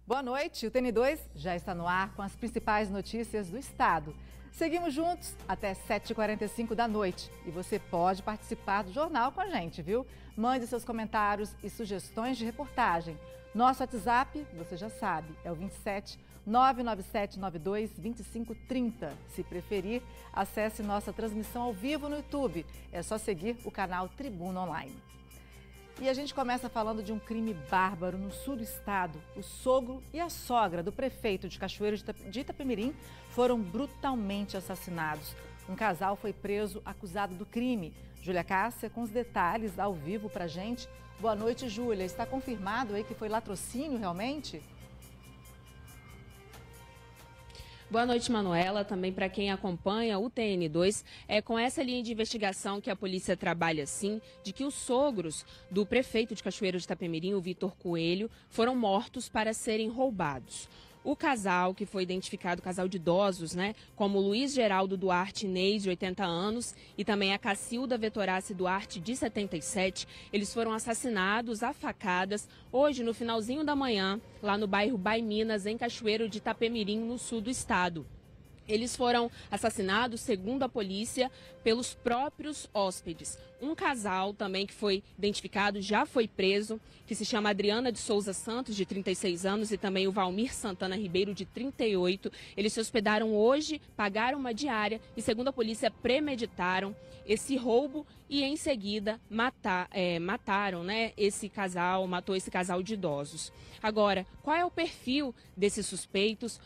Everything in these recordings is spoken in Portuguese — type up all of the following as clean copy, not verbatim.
Boa noite, o TN2 já está no ar com as principais notícias do estado. Seguimos juntos até 7h45 da noite e você pode participar do jornal com a gente, viu? Mande seus comentários e sugestões de reportagem. Nosso WhatsApp, você já sabe, é o 27 997 92 2530. Se preferir, acesse nossa transmissão ao vivo no YouTube. É só seguir o canal Tribuna Online. E a gente começa falando de um crime bárbaro no sul do estado. O sogro e a sogra do prefeito de Cachoeiro de Itapemirim foram brutalmente assassinados. Um casal foi preso acusado do crime. Júlia Cássia com os detalhes ao vivo pra gente. Boa noite, Júlia. Está confirmado aí que foi latrocínio realmente? Boa noite, Manuela. Também para quem acompanha o TN2, é com essa linha de investigação que a polícia trabalha, sim, de que os sogros do prefeito de Cachoeiro de Itapemirim, o Vitor Coelho, foram mortos para serem roubados. O casal, que foi identificado, casal de idosos, como Luiz Geraldo Duarte Inês, de 80 anos, e também a Cacilda Vetorace Duarte, de 77, eles foram assassinados a facadas hoje, no finalzinho da manhã, lá no bairro Baiminas, em Cachoeiro de Itapemirim, no sul do estado. Eles foram assassinados, segundo a polícia, pelos próprios hóspedes. Um casal também que foi identificado, já foi preso, que se chama Adriana de Souza Santos, de 36 anos, e também o Valmir Santana Ribeiro, de 38. Eles se hospedaram hoje, pagaram uma diária e, segundo a polícia, premeditaram esse roubo e, em seguida, mataram esse casal, matou esse casal de idosos. Agora, qual é o perfil desses suspeitos?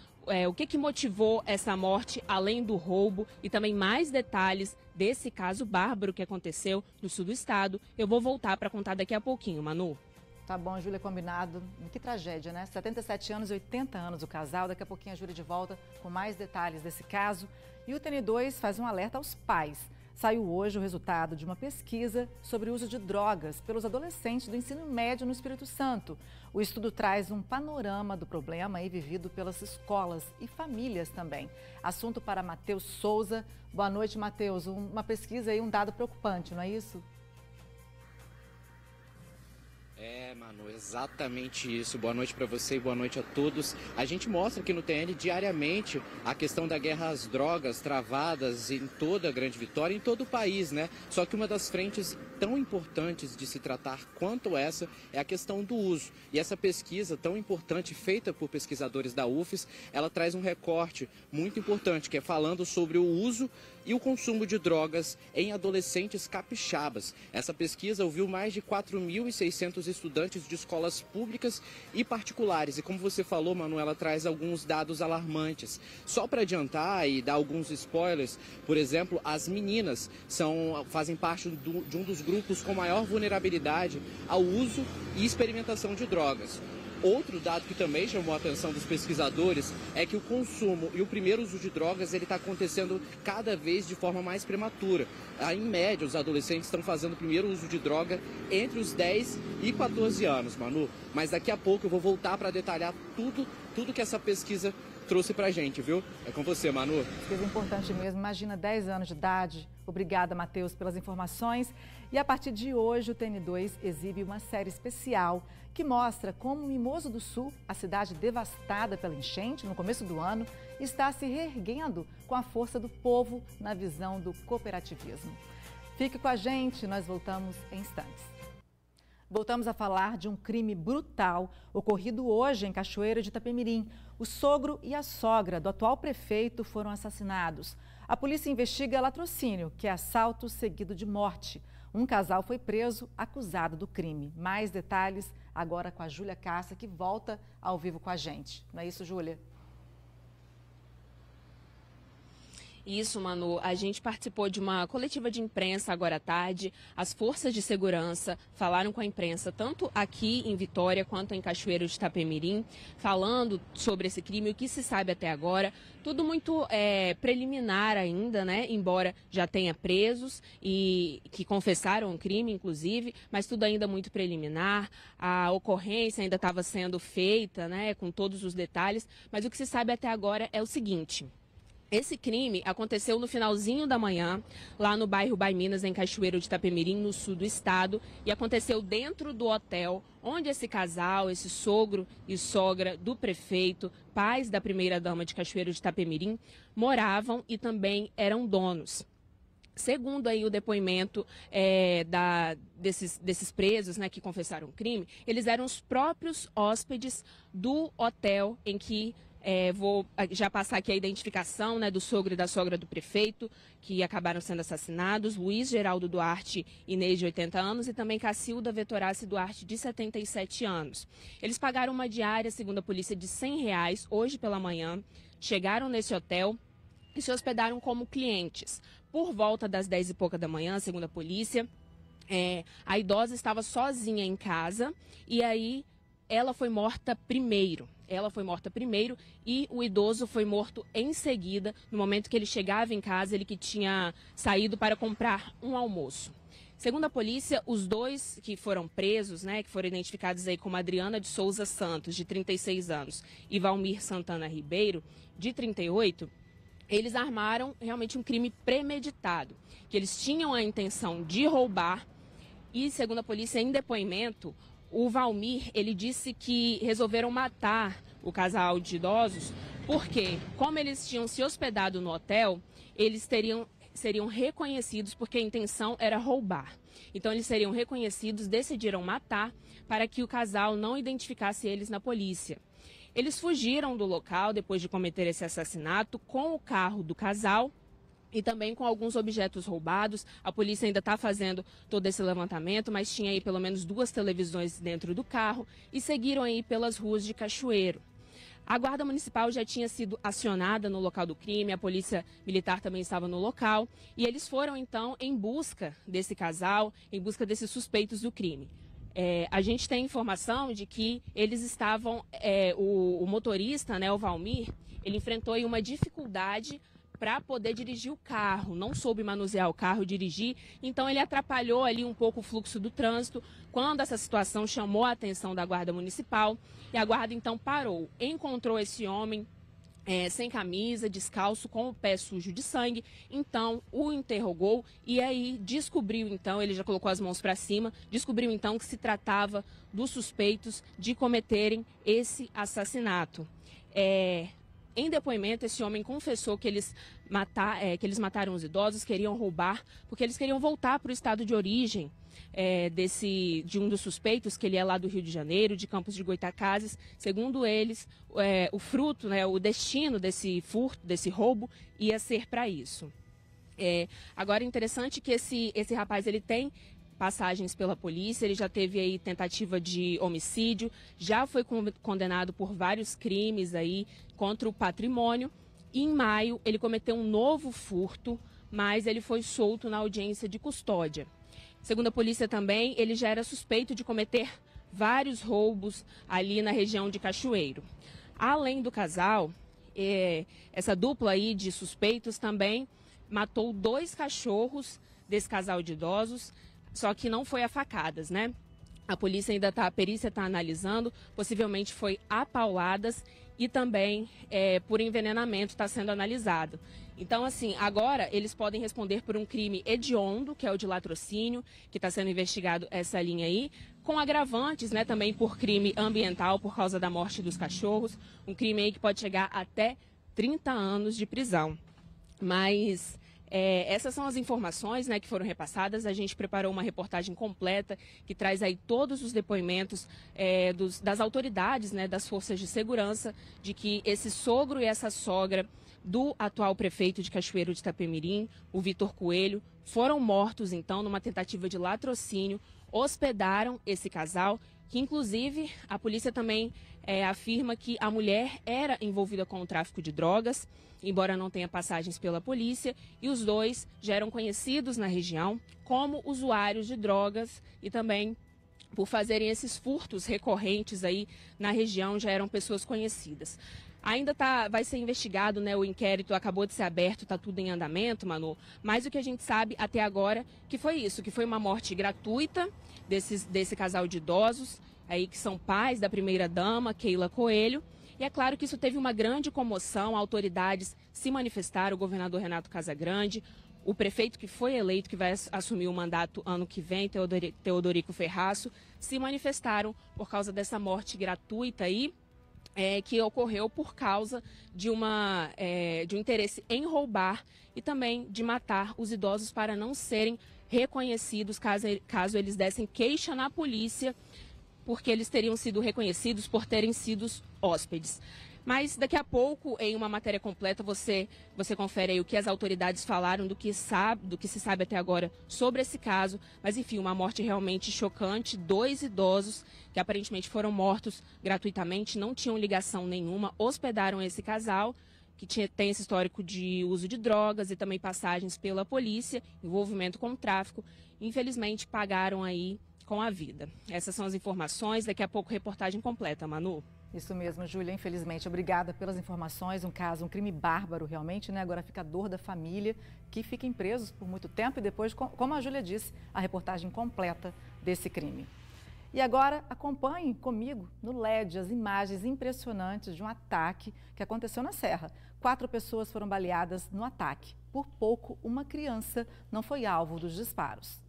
O que motivou essa morte, além do roubo, e também mais detalhes desse caso bárbaro que aconteceu no sul do estado. Eu vou voltar para contar daqui a pouquinho, Manu. Tá bom, Júlia, combinado. Que tragédia, né? 77 anos e 80 anos o casal. Daqui a pouquinho a Júlia de volta com mais detalhes desse caso. E o TN2 faz um alerta aos pais. Saiu hoje o resultado de uma pesquisa sobre o uso de drogas pelos adolescentes do ensino médio no Espírito Santo. O estudo traz um panorama do problema aí vivido pelas escolas e famílias também. Assunto para Matheus Souza. Boa noite, Matheus. Uma pesquisa e um dado preocupante, não é isso? Manu, exatamente isso. Boa noite para você e boa noite a todos. A gente mostra aqui no TN diariamente a questão da guerra às drogas travadas em toda a Grande Vitória, em todo o país, né? Só que uma das frentes tão importantes de se tratar quanto essa é a questão do uso. E essa pesquisa tão importante, feita por pesquisadores da UFES, ela traz um recorte muito importante, que é falando sobre o uso e o consumo de drogas em adolescentes capixabas. Essa pesquisa ouviu mais de 4.600 estudantes de escolas públicas e particulares. E como você falou, Manuela, traz alguns dados alarmantes. Só para adiantar e dar alguns spoilers, por exemplo, as meninas fazem parte de um dos grupos com maior vulnerabilidade ao uso e experimentação de drogas. Outro dado que também chamou a atenção dos pesquisadores é que o consumo e o primeiro uso de drogas ele está acontecendo cada vez de forma mais prematura. Em média, os adolescentes estão fazendo o primeiro uso de droga entre os 10 e 14 anos, Manu. Mas daqui a pouco eu vou voltar para detalhar tudo que essa pesquisa trouxe pra gente, viu? É com você, Manu. Pesquisa importante mesmo. Imagina, 10 anos de idade. Obrigada, Matheus, pelas informações. E a partir de hoje, o TN2 exibe uma série especial que mostra como Mimoso do Sul, a cidade devastada pela enchente no começo do ano, está se reerguendo com a força do povo na visão do cooperativismo. Fique com a gente, nós voltamos em instantes. Voltamos a falar de um crime brutal ocorrido hoje em Cachoeiro de Itapemirim. O sogro e a sogra do atual prefeito foram assassinados. A polícia investiga latrocínio, que é assalto seguido de morte. Um casal foi preso acusado do crime. Mais detalhes agora com a Júlia Cássia, que volta ao vivo com a gente. Não é isso, Júlia? Isso, Manu. A gente participou de uma coletiva de imprensa agora à tarde. As forças de segurança falaram com a imprensa, tanto aqui em Vitória quanto em Cachoeiro de Itapemirim, falando sobre esse crime, o que se sabe até agora. Tudo muito preliminar ainda, embora já tenha presos e que confessaram o crime, inclusive, mas tudo ainda muito preliminar. A ocorrência ainda estava sendo feita, com todos os detalhes, mas o que se sabe até agora é o seguinte: Esse crime aconteceu no finalzinho da manhã, lá no bairro Baiminas, em Cachoeiro de Itapemirim, no sul do estado, e aconteceu dentro do hotel onde esse casal, esse sogro e sogra do prefeito, pais da primeira-dama de Cachoeiro de Itapemirim, moravam e também eram donos. Segundo aí o depoimento desses presos, né, que confessaram o crime, eles eram os próprios hóspedes do hotel em que vou já passar aqui a identificação, né, do sogro e da sogra do prefeito, que acabaram sendo assassinados, Luiz Geraldo Duarte Inês, de 80 anos, e também Cacilda Vetorace Duarte, de 77 anos. Eles pagaram uma diária, segundo a polícia, de R$100 hoje pela manhã, chegaram nesse hotel e se hospedaram como clientes. Por volta das 10 e pouca da manhã, segundo a polícia, a idosa estava sozinha em casa e aí ela foi morta primeiro. E o idoso foi morto em seguida, no momento que ele chegava em casa, ele que tinha saído para comprar um almoço. Segundo a polícia, os dois que foram presos, né, que foram identificados aí como Adriana de Souza Santos, de 36 anos, e Valmir Santana Ribeiro, de 38, eles armaram realmente um crime premeditado, que eles tinham a intenção de roubar e, segundo a polícia, em depoimento, o Valmir, ele disse que resolveram matar o casal de idosos porque, como eles tinham se hospedado no hotel, eles seriam reconhecidos porque a intenção era roubar. Então, eles seriam reconhecidos, decidiram matar para que o casal não identificasse eles na polícia. Eles fugiram do local depois de cometer esse assassinato com o carro do casal e também com alguns objetos roubados. A polícia ainda está fazendo todo esse levantamento, mas tinha aí pelo menos 2 televisões dentro do carro e seguiram aí pelas ruas de Cachoeiro. A Guarda Municipal já tinha sido acionada no local do crime, a Polícia Militar também estava no local e eles foram então em busca desse casal, em busca desses suspeitos do crime. A gente tem informação de que eles estavam, o motorista, né, o Valmir, ele enfrentou aí uma dificuldade para poder dirigir o carro, não soube manusear o carro, dirigir, então ele atrapalhou ali um pouco o fluxo do trânsito, quando essa situação chamou a atenção da Guarda Municipal, e a Guarda então parou, encontrou esse homem sem camisa, descalço, com o pé sujo de sangue, então o interrogou e aí descobriu então, ele já colocou as mãos para cima, descobriu então que se tratava dos suspeitos de cometerem esse assassinato. Em depoimento, esse homem confessou que eles mataram os idosos, queriam roubar, porque eles queriam voltar para o estado de origem de um dos suspeitos, que ele é lá do Rio de Janeiro, de Campos de Goytacazes. Segundo eles, o fruto, né, o destino desse furto, desse roubo, ia ser para isso. Agora, é interessante que esse rapaz ele tem passagens pela polícia, ele já teve aí tentativa de homicídio, já foi condenado por vários crimes aí contra o patrimônio e em maio ele cometeu um novo furto, mas ele foi solto na audiência de custódia. Segundo a polícia também, ele já era suspeito de cometer vários roubos ali na região de Cachoeiro. Além do casal, essa dupla aí de suspeitos também matou 2 cachorros desse casal de idosos, só que não foi a facadas, né? A polícia a perícia está analisando, possivelmente foi a pauladas e também por envenenamento está sendo analisado. Então, assim, agora eles podem responder por um crime hediondo, que é o de latrocínio, que está sendo investigado essa linha aí, com agravantes, né, também por crime ambiental, por causa da morte dos cachorros, um crime aí que pode chegar até 30 anos de prisão. Mas essas são as informações, né, que foram repassadas. A gente preparou uma reportagem completa que traz aí todos os depoimentos das autoridades, né, das forças de segurança, de que esse sogro e essa sogra do atual prefeito de Cachoeiro de Itapemirim, o Vitor Coelho, foram mortos, então, numa tentativa de latrocínio, hospedaram esse casal, que inclusive a polícia também afirma que a mulher era envolvida com o tráfico de drogas, embora não tenha passagens pela polícia, e os dois já eram conhecidos na região como usuários de drogas e também por fazerem esses furtos recorrentes aí na região, já eram pessoas conhecidas. Ainda vai ser investigado, né? O inquérito acabou de ser aberto, está tudo em andamento, Manu. Mas o que a gente sabe até agora que foi isso, que foi uma morte gratuita desse casal de idosos, aí que são pais da primeira-dama, Keila Coelho. E é claro que isso teve uma grande comoção, autoridades se manifestaram, o governador Renato Casagrande, o prefeito que foi eleito, que vai assumir o mandato ano que vem, Teodorico Ferraço, se manifestaram por causa dessa morte gratuita aí, que ocorreu por causa de um interesse em roubar e também de matar os idosos para não serem reconhecidos caso eles dessem queixa na polícia, porque eles teriam sido reconhecidos por terem sido hóspedes. Mas daqui a pouco, em uma matéria completa, você confere aí o que as autoridades falaram, do que se sabe até agora sobre esse caso. Mas enfim, uma morte realmente chocante, 2 idosos que aparentemente foram mortos gratuitamente, não tinham ligação nenhuma, hospedaram esse casal, que tem esse histórico de uso de drogas e também passagens pela polícia, envolvimento com o tráfico. Infelizmente, pagaram aí com a vida. Essas são as informações, daqui a pouco reportagem completa, Manu. Isso mesmo, Júlia, infelizmente. Obrigada pelas informações. Um crime bárbaro realmente, né? Agora fica a dor da família, que fiquem presos por muito tempo e depois, como a Júlia disse, a reportagem completa desse crime. E agora acompanhem comigo no LED as imagens impressionantes de um ataque que aconteceu na Serra. 4 pessoas foram baleadas no ataque. Por pouco, uma criança não foi alvo dos disparos.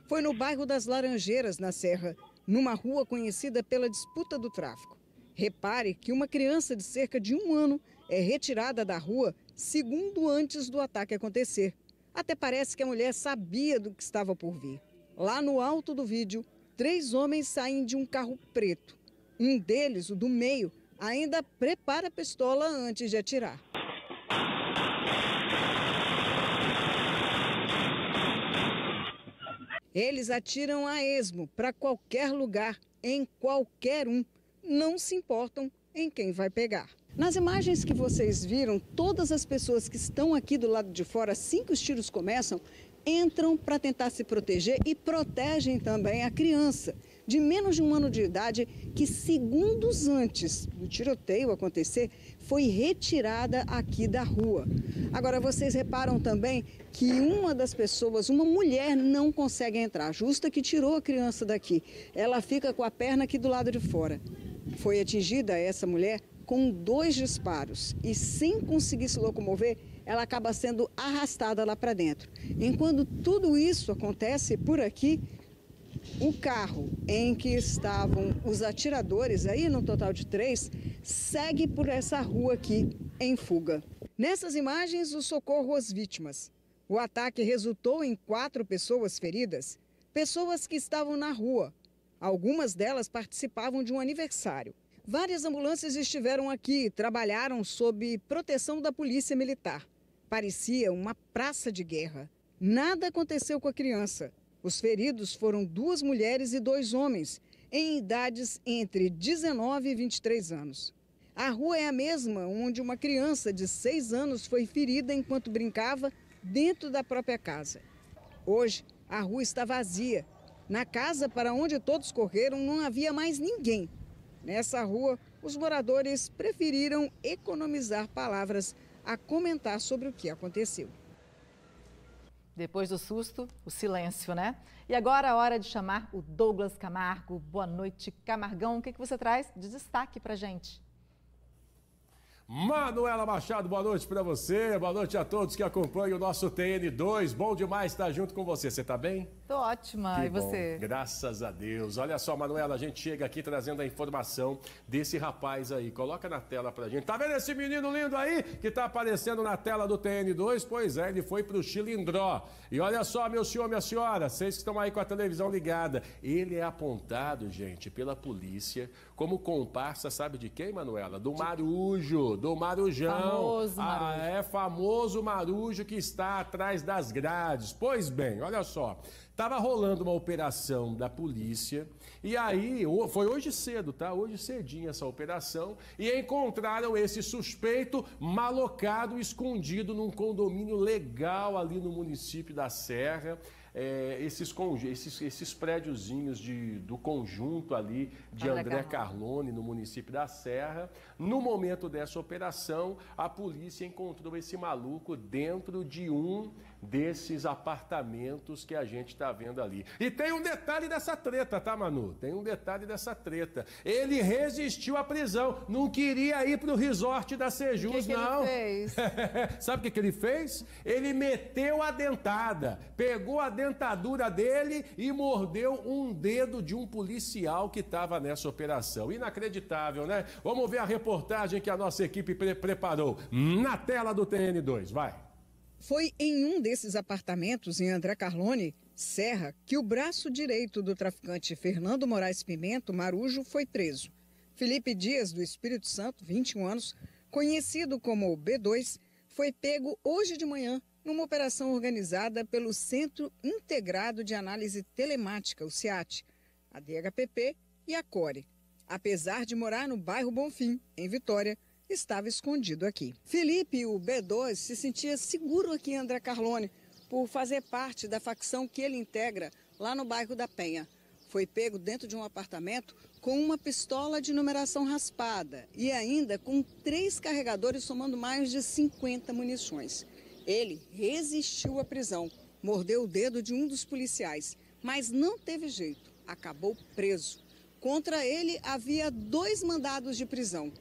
Foi no bairro das Laranjeiras, na Serra, numa rua conhecida pela disputa do tráfico. Repare que uma criança de cerca de 1 ano é retirada da rua segundo antes do ataque acontecer. Até parece que a mulher sabia do que estava por vir. Lá no alto do vídeo, 3 homens saem de um carro preto. Um deles, o do meio, ainda prepara a pistola antes de atirar. Eles atiram a esmo para qualquer lugar, em qualquer um. Não se importam em quem vai pegar. Nas imagens que vocês viram, todas as pessoas que estão aqui do lado de fora, assim que os tiros começam, entram para tentar se proteger e protegem também a criança de menos de 1 ano de idade, que segundos antes do tiroteio acontecer, foi retirada aqui da rua. Agora, vocês reparam também que uma das pessoas, uma mulher, não consegue entrar, justa que tirou a criança daqui. Ela fica com a perna aqui do lado de fora. Foi atingida essa mulher com 2 disparos e, sem conseguir se locomover, ela acaba sendo arrastada lá para dentro. Enquanto tudo isso acontece por aqui, o carro em que estavam os atiradores, aí no total de 3, segue por essa rua aqui em fuga. Nessas imagens, o socorro às vítimas. O ataque resultou em 4 pessoas feridas, pessoas que estavam na rua. Algumas delas participavam de um aniversário. Várias ambulâncias estiveram aqui e trabalharam sob proteção da polícia militar. Parecia uma praça de guerra. Nada aconteceu com a criança. Os feridos foram 2 mulheres e 2 homens, em idades entre 19 e 23 anos. A rua é a mesma onde uma criança de 6 anos foi ferida enquanto brincava dentro da própria casa. Hoje, a rua está vazia. Na casa para onde todos correram não havia mais ninguém. Nessa rua, os moradores preferiram economizar palavras a comentar sobre o que aconteceu. Depois do susto, o silêncio, né? E agora a hora de chamar o Douglas Camargo. Boa noite, Camargão. O que você traz de destaque pra gente? Manuela Machado, boa noite para você, boa noite a todos que acompanham o nosso TN2, bom demais estar junto com você, você tá bem? Tô ótima, que e você? Bom. Graças a Deus. Olha só, Manuela, a gente chega aqui trazendo a informação desse rapaz aí, coloca na tela pra gente, tá vendo esse menino lindo aí que tá aparecendo na tela do TN2? Pois é, ele foi pro Chilindró, e olha só, meu senhor, minha senhora, vocês que estão aí com a televisão ligada, ele é apontado, gente, pela polícia como comparsa, sabe de quem, Manuela? Do Marujo. Do Marujão. Famoso Marujo. Famoso Marujo que está atrás das grades. Pois bem, olha só, estava rolando uma operação da polícia e aí, foi hoje cedo, tá? Hoje cedinho essa operação e encontraram esse suspeito malocado, escondido num condomínio legal ali no município da Serra. Esses prédiozinhos do conjunto ali de André Carlone, no município da Serra. No momento dessa operação, a polícia encontrou esse maluco dentro de um desses apartamentos que a gente está vendo ali. E tem um detalhe dessa treta, tá, Manu? Tem um detalhe dessa treta. Ele resistiu à prisão, não queria ir para o resort da Sejus, não. Ele fez? Sabe o que ele fez? Ele meteu a dentada, pegou a dentadura dele e mordeu um dedo de um policial que estava nessa operação. Inacreditável, né? Vamos ver a reportagem que a nossa equipe preparou na tela do TN2, vai. Foi em um desses apartamentos em André Carlone, Serra, que o braço direito do traficante Fernando Moraes Pimento, Marujo, foi preso. Felipe Dias, do Espírito Santo, 21 anos, conhecido como B2, foi pego hoje de manhã numa operação organizada pelo Centro Integrado de Análise Telemática, o CIAT, a DHPP e a CORE. Apesar de morar no bairro Bonfim, em Vitória, estava escondido aqui. Felipe, o B2, se sentia seguro aqui em André Carlone por fazer parte da facção que ele integra lá no bairro da Penha. Foi pego dentro de um apartamento com uma pistola de numeração raspada e ainda com 3 carregadores somando mais de 50 munições. Ele resistiu à prisão, mordeu o dedo de um dos policiais, mas não teve jeito, acabou preso. Contra ele havia 2 mandados de prisão.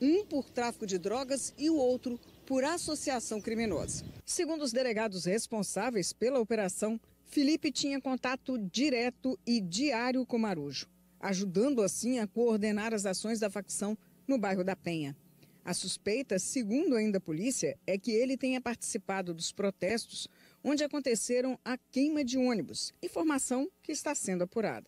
Um por tráfico de drogas e o outro por associação criminosa. Segundo os delegados responsáveis pela operação, Felipe tinha contato direto e diário com Marujo, ajudando assim a coordenar as ações da facção no bairro da Penha. A suspeita, segundo ainda a polícia, é que ele tenha participado dos protestos onde aconteceram a queima de ônibus, informação que está sendo apurada.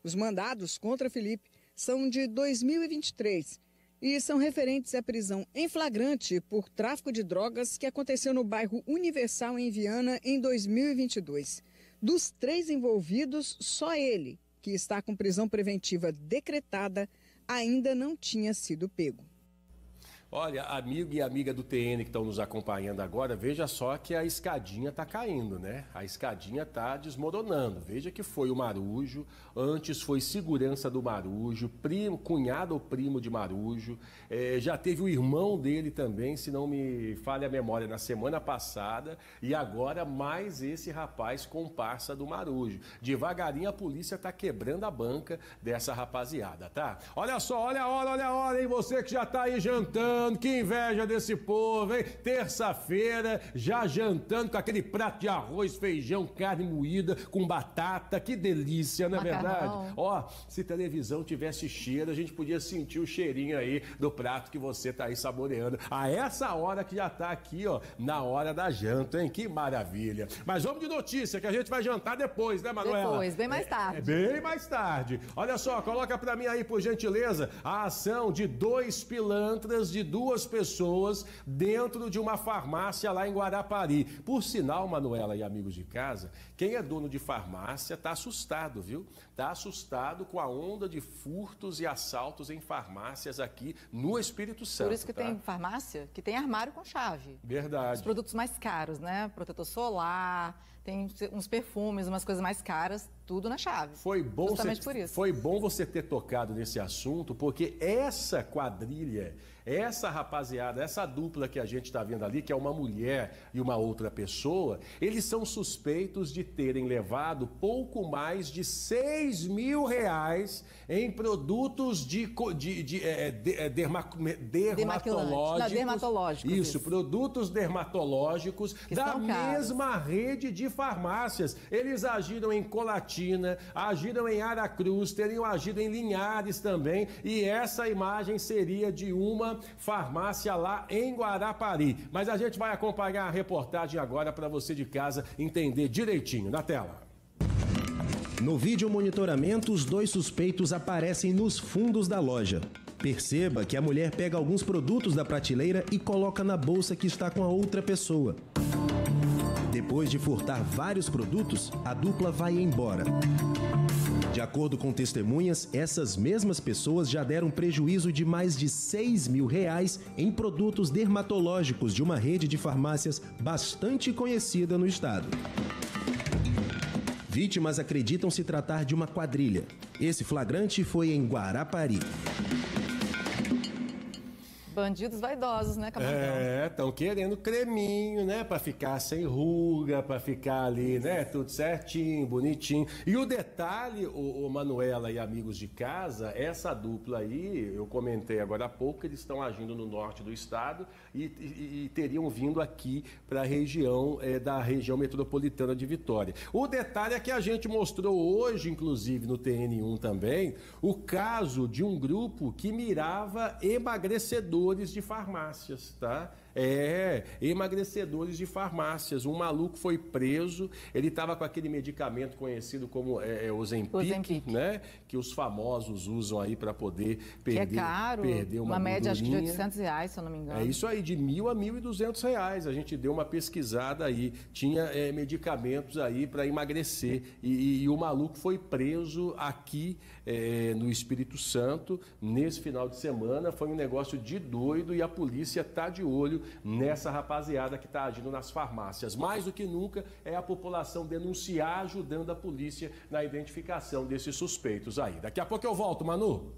Os mandados contra Felipe são de 2023 e são referentes à prisão em flagrante por tráfico de drogas que aconteceu no bairro Universal, em Viana, em 2022. Dos 3 envolvidos, só ele, que está com prisão preventiva decretada, ainda não tinha sido pego. Olha, amigo e amiga do TN que estão nos acompanhando agora, veja só que a escadinha está caindo, né? A escadinha está desmoronando. Veja que foi o Marujo, antes foi segurança do Marujo, primo, cunhado ou primo de Marujo, já teve o irmão dele também, se não me falha a memória, na semana passada, e agora mais esse rapaz comparsa do Marujo. Devagarinho a polícia está quebrando a banca dessa rapaziada, tá? Olha só, olha a hora, hein? Você que já está aí jantando, que inveja desse povo, hein? Terça-feira, já jantando com aquele prato de arroz, feijão, carne moída, com batata, que delícia, não é verdade? Ó, se televisão tivesse cheiro, a gente podia sentir o cheirinho aí do prato que você tá aí saboreando. A essa hora que já tá aqui, ó, na hora da janta, hein? Que maravilha. Mas vamos de notícia, que a gente vai jantar depois, né, Manuela? Depois, bem mais tarde. Bem mais tarde. Olha só, coloca pra mim aí, por gentileza, a ação de 2 pilantras de 2 pessoas dentro de uma farmácia lá em Guarapari. Por sinal, Manuela e amigos de casa, quem é dono de farmácia tá assustado, viu? Tá assustado com a onda de furtos e assaltos em farmácias aqui no Espírito Santo. Por isso que tem farmácia que tem armário com chave. Verdade. Os produtos mais caros, né? Protetor solar, tem uns perfumes, umas coisas mais caras, tudo na chave. Foi bom, justamente por isso. Foi bom você ter tocado nesse assunto, porque essa quadrilha, essa rapaziada, essa dupla que a gente está vendo ali, que é uma mulher e uma outra pessoa, eles são suspeitos de terem levado pouco mais de R$6 mil em produtos dermatológicos. Isso, produtos dermatológicos da mesma rede de farmácias. Eles agiram em Colatina, agiram em Aracruz, teriam agido em Linhares também, e essa imagem seria de uma farmácia lá em Guarapari. Mas a gente vai acompanhar a reportagem agora para você de casa entender direitinho. Na tela. No vídeo monitoramento, os 2 suspeitos aparecem nos fundos da loja. Perceba que a mulher pega alguns produtos da prateleira e coloca na bolsa que está com a outra pessoa. Depois de furtar vários produtos, a dupla vai embora. De acordo com testemunhas, essas mesmas pessoas já deram prejuízo de mais de R$6 mil em produtos dermatológicos de uma rede de farmácias bastante conhecida no estado. Vítimas acreditam se tratar de uma quadrilha. Esse flagrante foi em Guarapari. bandidos vaidosos, né, Camargão? Estão querendo creminho, né? Pra ficar sem ruga, pra ficar ali, né? Tudo certinho, bonitinho. E o detalhe, o Manuela e amigos de casa, essa dupla aí, eu comentei agora há pouco, que eles estão agindo no norte do estado e teriam vindo aqui para a região, da região metropolitana de Vitória. O detalhe é que a gente mostrou hoje, inclusive no TN1 também, o caso de um grupo que mirava emagrecedores de farmácias, tá? Emagrecedores de farmácias. Um maluco foi preso, ele estava com aquele medicamento conhecido como Ozempic, né? Que os famosos usam aí para poder perder, que é caro, perder uma média acho que de R$800, se eu não me engano. É isso aí, de R$1.000 a R$1.200. A gente deu uma pesquisada aí, tinha medicamentos aí para emagrecer e o maluco foi preso aqui no Espírito Santo nesse final de semana. Foi um negócio de doido e a polícia está de olho nessa rapaziada que está agindo nas farmácias. Mais do que nunca é a população denunciar, ajudando a polícia na identificação desses suspeitos aí. Daqui a pouco eu volto, Manu.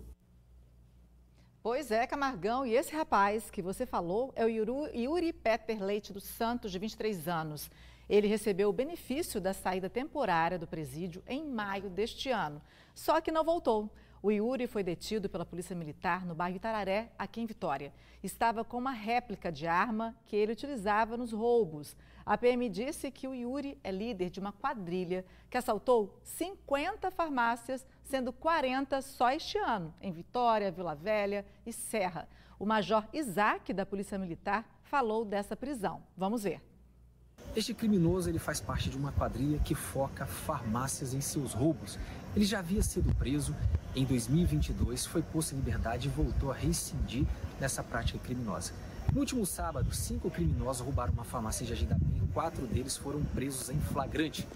Pois é, Camargão, e esse rapaz que você falou é o Yuri Peter Leite dos Santos, de 23 anos. Ele recebeu o benefício da saída temporária do presídio em maio deste ano, só que não voltou. O Yuri foi detido pela Polícia Militar no bairro Itararé, aqui em Vitória. Estava com uma réplica de arma que ele utilizava nos roubos. A PM disse que o Yuri é líder de uma quadrilha que assaltou 50 farmácias, sendo 40 só este ano, em Vitória, Vila Velha e Serra. O Major Isaac, da Polícia Militar, falou dessa prisão. Vamos ver. Este criminoso ele faz parte de uma quadrilha que foca farmácias em seus roubos. Ele já havia sido preso em 2022, foi posto em liberdade e voltou a reincidir nessa prática criminosa. No último sábado, 5 criminosos roubaram uma farmácia em Jardim da Penha. 4 deles foram presos em flagrante.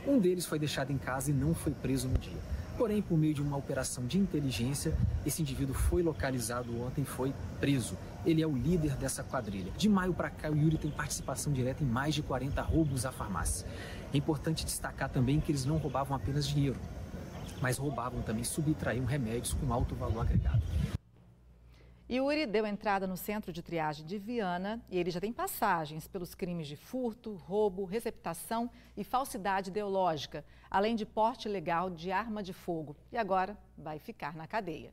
Um deles foi deixado em casa e não foi preso no dia. Porém, por meio de uma operação de inteligência, esse indivíduo foi localizado ontem e foi preso. Ele é o líder dessa quadrilha. De maio para cá, o Yuri tem participação direta em mais de 40 roubos à farmácia. É importante destacar também que eles não roubavam apenas dinheiro, mas roubavam também, subtraíam remédios com alto valor agregado. Yuri deu entrada no centro de triagem de Viana e ele já tem passagens pelos crimes de furto, roubo, receptação e falsidade ideológica, além de porte ilegal de arma de fogo. E agora vai ficar na cadeia.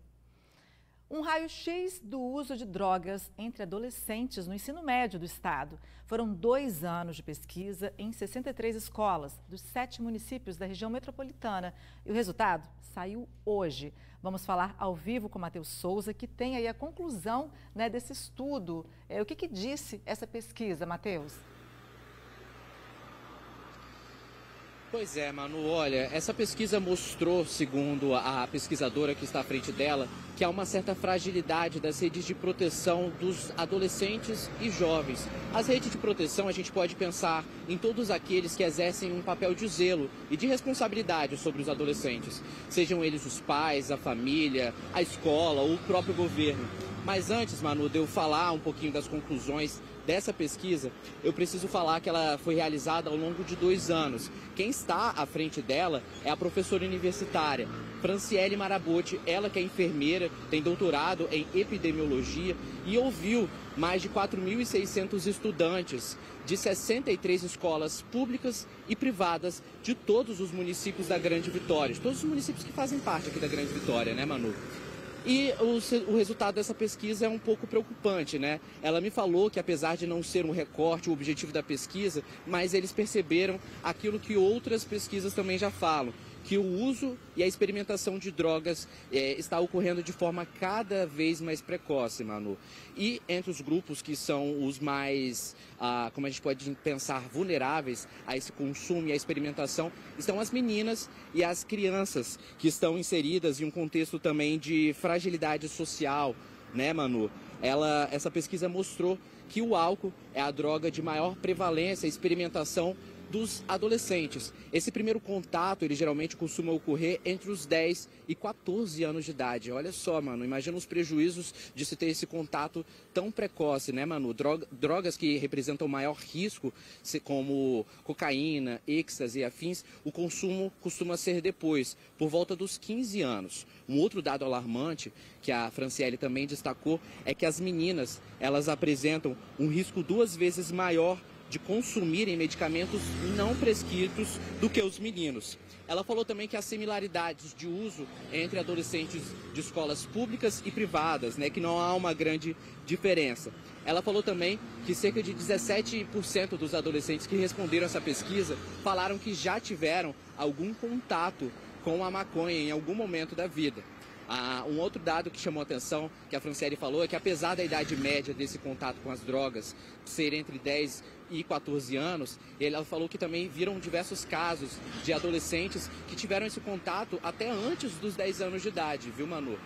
Um raio-x do uso de drogas entre adolescentes no ensino médio do estado. Foram 2 anos de pesquisa em 63 escolas dos 7 municípios da região metropolitana. E o resultado saiu hoje. Vamos falar ao vivo com o Matheus Souza, que tem aí a conclusão, né, desse estudo. O que disse essa pesquisa, Matheus? Pois é, Manu, olha, essa pesquisa mostrou, segundo a pesquisadora que está à frente dela, que há uma certa fragilidade das redes de proteção dos adolescentes e jovens. As redes de proteção, a gente pode pensar em todos aqueles que exercem um papel de zelo e de responsabilidade sobre os adolescentes, sejam eles os pais, a família, a escola ou o próprio governo. Mas antes, Manu, de eu falar um pouquinho das conclusões dessa pesquisa, eu preciso falar que ela foi realizada ao longo de 2 anos. Quem está à frente dela é a professora universitária Franciele Marabotti, ela que é enfermeira, tem doutorado em epidemiologia e ouviu mais de 4.600 estudantes de 63 escolas públicas e privadas de todos os municípios da Grande Vitória, de todos os municípios que fazem parte aqui da Grande Vitória, né, Manu? E o resultado dessa pesquisa é um pouco preocupante, né? Ela me falou que, apesar de não ser um recorte o objetivo da pesquisa, mas eles perceberam aquilo que outras pesquisas também já falam, que o uso e a experimentação de drogas está ocorrendo de forma cada vez mais precoce, Manu. E entre os grupos que são os mais, como a gente pode pensar, vulneráveis a esse consumo e a experimentação, estão as meninas e as crianças, que estão inseridas em um contexto também de fragilidade social, né, Manu? Essa pesquisa mostrou que o álcool é a droga de maior prevalência e experimentação dos adolescentes. Esse primeiro contato, ele geralmente costuma ocorrer entre os 10 e 14 anos de idade. Olha só, Manu, imagina os prejuízos de se ter esse contato tão precoce, né, Manu? Drogas que representam maior risco, como cocaína, êxtase e afins, o consumo costuma ser depois, por volta dos 15 anos. Um outro dado alarmante, que a Franciele também destacou, é que as meninas, elas apresentam um risco 2 vezes maior de consumirem medicamentos não prescritos do que os meninos. Ela falou também que há similaridades de uso entre adolescentes de escolas públicas e privadas, né, que não há uma grande diferença. Ela falou também que cerca de 17% dos adolescentes que responderam a essa pesquisa falaram que já tiveram algum contato com a maconha em algum momento da vida. Um outro dado que chamou a atenção, que a Franciele falou, é que apesar da idade média desse contato com as drogas ser entre 10 e 14 anos, ela falou que também viram diversos casos de adolescentes que tiveram esse contato até antes dos 10 anos de idade, viu, Manu?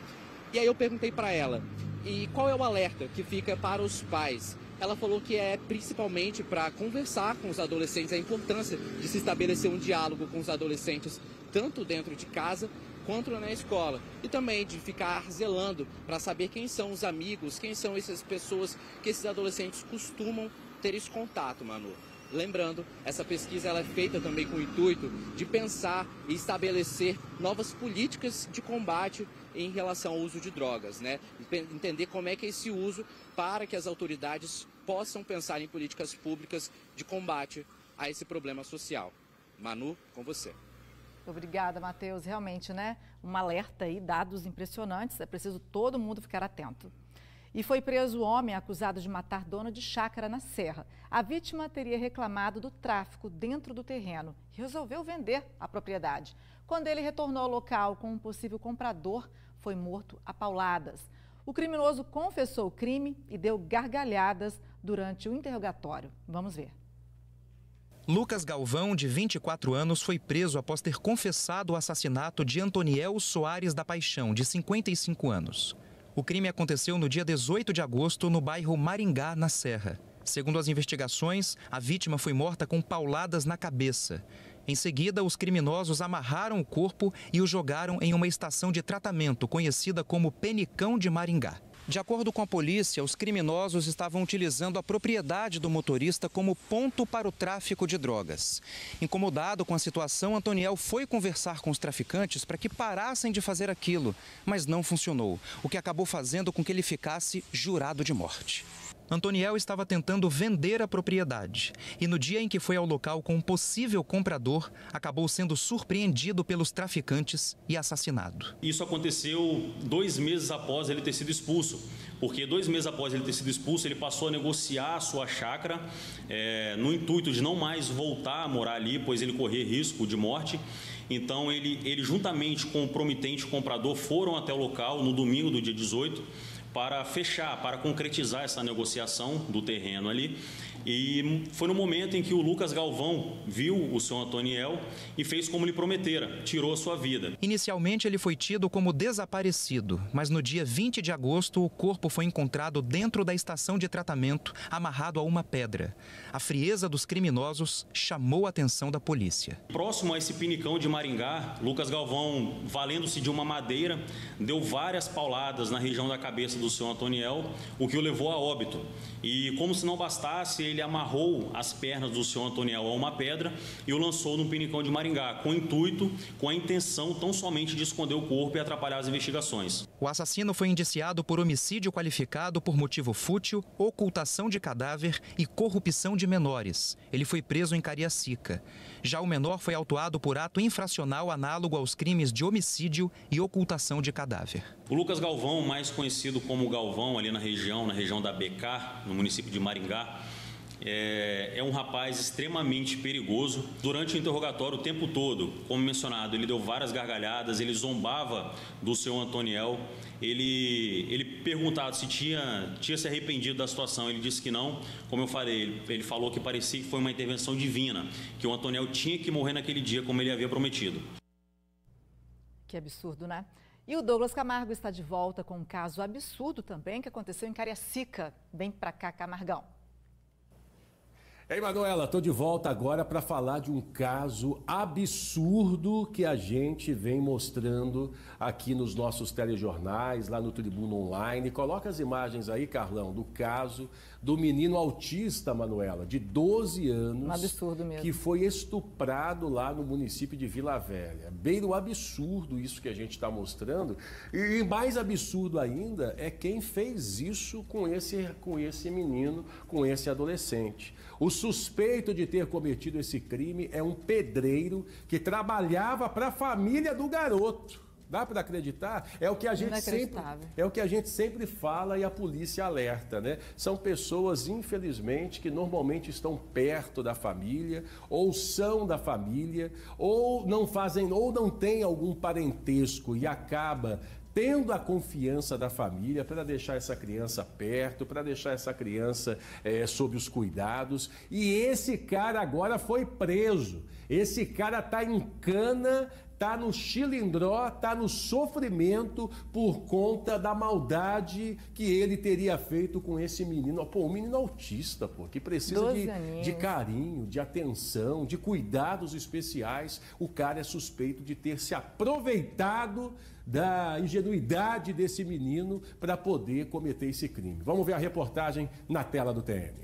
E aí eu perguntei para ela, e qual é o alerta que fica para os pais? Ela falou que é principalmente para conversar com os adolescentes, a importância de se estabelecer um diálogo com os adolescentes, tanto dentro de casa quanto na escola. E também de ficar zelando para saber quem são os amigos, quem são essas pessoas que esses adolescentes costumam ter esse contato, Manu. Lembrando, essa pesquisa ela é feita também com o intuito de pensar e estabelecer novas políticas de combate em relação ao uso de drogas, né? Entender como é que é esse uso para que as autoridades possam pensar em políticas públicas de combate a esse problema social. Manu, com você. Obrigada, Matheus. Realmente, né? Um alerta aí, dados impressionantes. É preciso todo mundo ficar atento. E foi preso o homem acusado de matar dono de chácara na Serra. A vítima teria reclamado do tráfico dentro do terreno e resolveu vender a propriedade. Quando ele retornou ao local com um possível comprador, foi morto a pauladas. O criminoso confessou o crime e deu gargalhadas durante o interrogatório. Vamos ver. Lucas Galvão, de 24 anos, foi preso após ter confessado o assassinato de Antoniel Soares da Paixão, de 55 anos. O crime aconteceu no dia 18 de agosto, no bairro Maringá, na Serra. Segundo as investigações, a vítima foi morta com pauladas na cabeça. Em seguida, os criminosos amarraram o corpo e o jogaram em uma estação de tratamento conhecida como Penicão de Maringá. De acordo com a polícia, os criminosos estavam utilizando a propriedade do motorista como ponto para o tráfico de drogas. Incomodado com a situação, Antoniel foi conversar com os traficantes para que parassem de fazer aquilo, mas não funcionou, o que acabou fazendo com que ele ficasse jurado de morte. Antoniel estava tentando vender a propriedade e no dia em que foi ao local com um possível comprador, acabou sendo surpreendido pelos traficantes e assassinado. Isso aconteceu 2 meses após ele ter sido expulso, porque 2 meses após ele ter sido expulso, ele passou a negociar a sua chácara no intuito de não mais voltar a morar ali, pois ele corria risco de morte. Então ele juntamente com o promitente comprador foram até o local no domingo do dia 18, para fechar, para concretizar essa negociação do terreno ali. E foi no momento em que o Lucas Galvão viu o seu Antoniel e fez como lhe prometera, tirou a sua vida. Inicialmente ele foi tido como desaparecido, mas no dia 20 de agosto o corpo foi encontrado dentro da estação de tratamento, amarrado a uma pedra. A frieza dos criminosos chamou a atenção da polícia. Próximo a esse Penicão de Maringá, Lucas Galvão, valendo-se de uma madeira, deu várias pauladas na região da cabeça do seu Antoniel, o que o levou a óbito. E como se não bastasse, ele amarrou as pernas do seu Antoniel a uma pedra e o lançou no Penicão de Maringá, com o intuito, com a intenção tão somente de esconder o corpo e atrapalhar as investigações. O assassino foi indiciado por homicídio qualificado por motivo fútil, ocultação de cadáver e corrupção de menores. Ele foi preso em Cariacica. Já o menor foi autuado por ato infracional análogo aos crimes de homicídio e ocultação de cadáver. O Lucas Galvão, mais conhecido como Galvão ali na região da BK, no município de Maringá, é um rapaz extremamente perigoso. Durante o interrogatório, o tempo todo, como mencionado, ele deu várias gargalhadas, ele zombava do seu Antoniel. Ele perguntado se tinha se arrependido da situação, ele disse que não. Como eu falei, ele falou que parecia que foi uma intervenção divina, que o Antoniel tinha que morrer naquele dia, como ele havia prometido. Que absurdo, né? E o Douglas Camargo está de volta com um caso absurdo também que aconteceu em Cariacica. Vem pra cá, Camargão. Ei, Manuela, estou de volta agora para falar de um caso absurdo que a gente vem mostrando aqui nos nossos telejornais, lá no Tribuna Online. Coloca as imagens aí, Carlão, do caso do menino autista, Manuela, de 12 anos. Um absurdo mesmo. Que foi estuprado lá no município de Vila Velha. Bem no absurdo isso que a gente está mostrando. E mais absurdo ainda é quem fez isso com esse menino, com esse adolescente. O suspeito de ter cometido esse crime é um pedreiro que trabalhava para a família do garoto. Dá para acreditar? É o que a gente sempre fala e a polícia alerta, né? São pessoas, infelizmente, que normalmente estão perto da família, ou são da família, ou não fazem, ou não têm algum parentesco e acaba tendo a confiança da família para deixar essa criança perto, para deixar essa criança sob os cuidados. E esse cara agora foi preso. Esse cara está em cana, está no chilindró, está no sofrimento por conta da maldade que ele teria feito com esse menino. Pô, um menino autista, pô, que precisa de carinho, de atenção, de cuidados especiais. O cara é suspeito de ter se aproveitado da ingenuidade desse menino para poder cometer esse crime. Vamos ver a reportagem na tela do TN.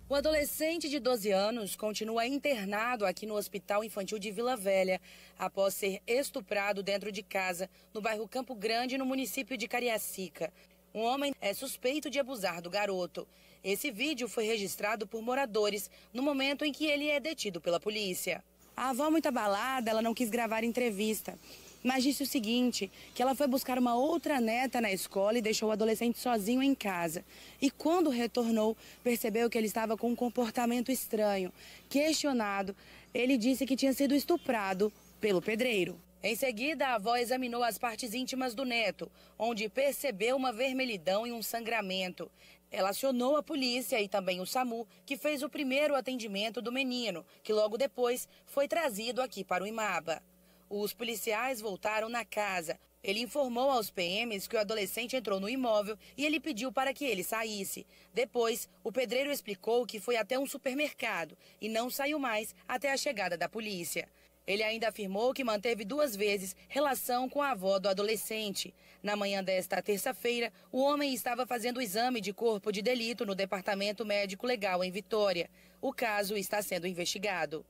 O adolescente de 12 anos continua internado aqui no Hospital Infantil de Vila Velha, após ser estuprado dentro de casa, no bairro Campo Grande, no município de Cariacica. Um homem é suspeito de abusar do garoto. Esse vídeo foi registrado por moradores no momento em que ele é detido pela polícia. A avó, muito abalada, ela não quis gravar entrevista, mas disse o seguinte, que ela foi buscar uma outra neta na escola e deixou o adolescente sozinho em casa. E quando retornou, percebeu que ele estava com um comportamento estranho. Questionado, ele disse que tinha sido estuprado pelo pedreiro. Em seguida, a avó examinou as partes íntimas do neto, onde percebeu uma vermelhidão e um sangramento. Ela acionou a polícia e também o SAMU, que fez o primeiro atendimento do menino, que logo depois foi trazido aqui para o Imaba. Os policiais voltaram na casa. Ele informou aos PMs que o adolescente entrou no imóvel e ele pediu para que ele saísse. Depois, o pedreiro explicou que foi até um supermercado e não saiu mais até a chegada da polícia. Ele ainda afirmou que manteve 2 vezes relação com a avó do adolescente. Na manhã desta terça-feira, o homem estava fazendo o exame de corpo de delito no Departamento Médico Legal em Vitória. O caso está sendo investigado.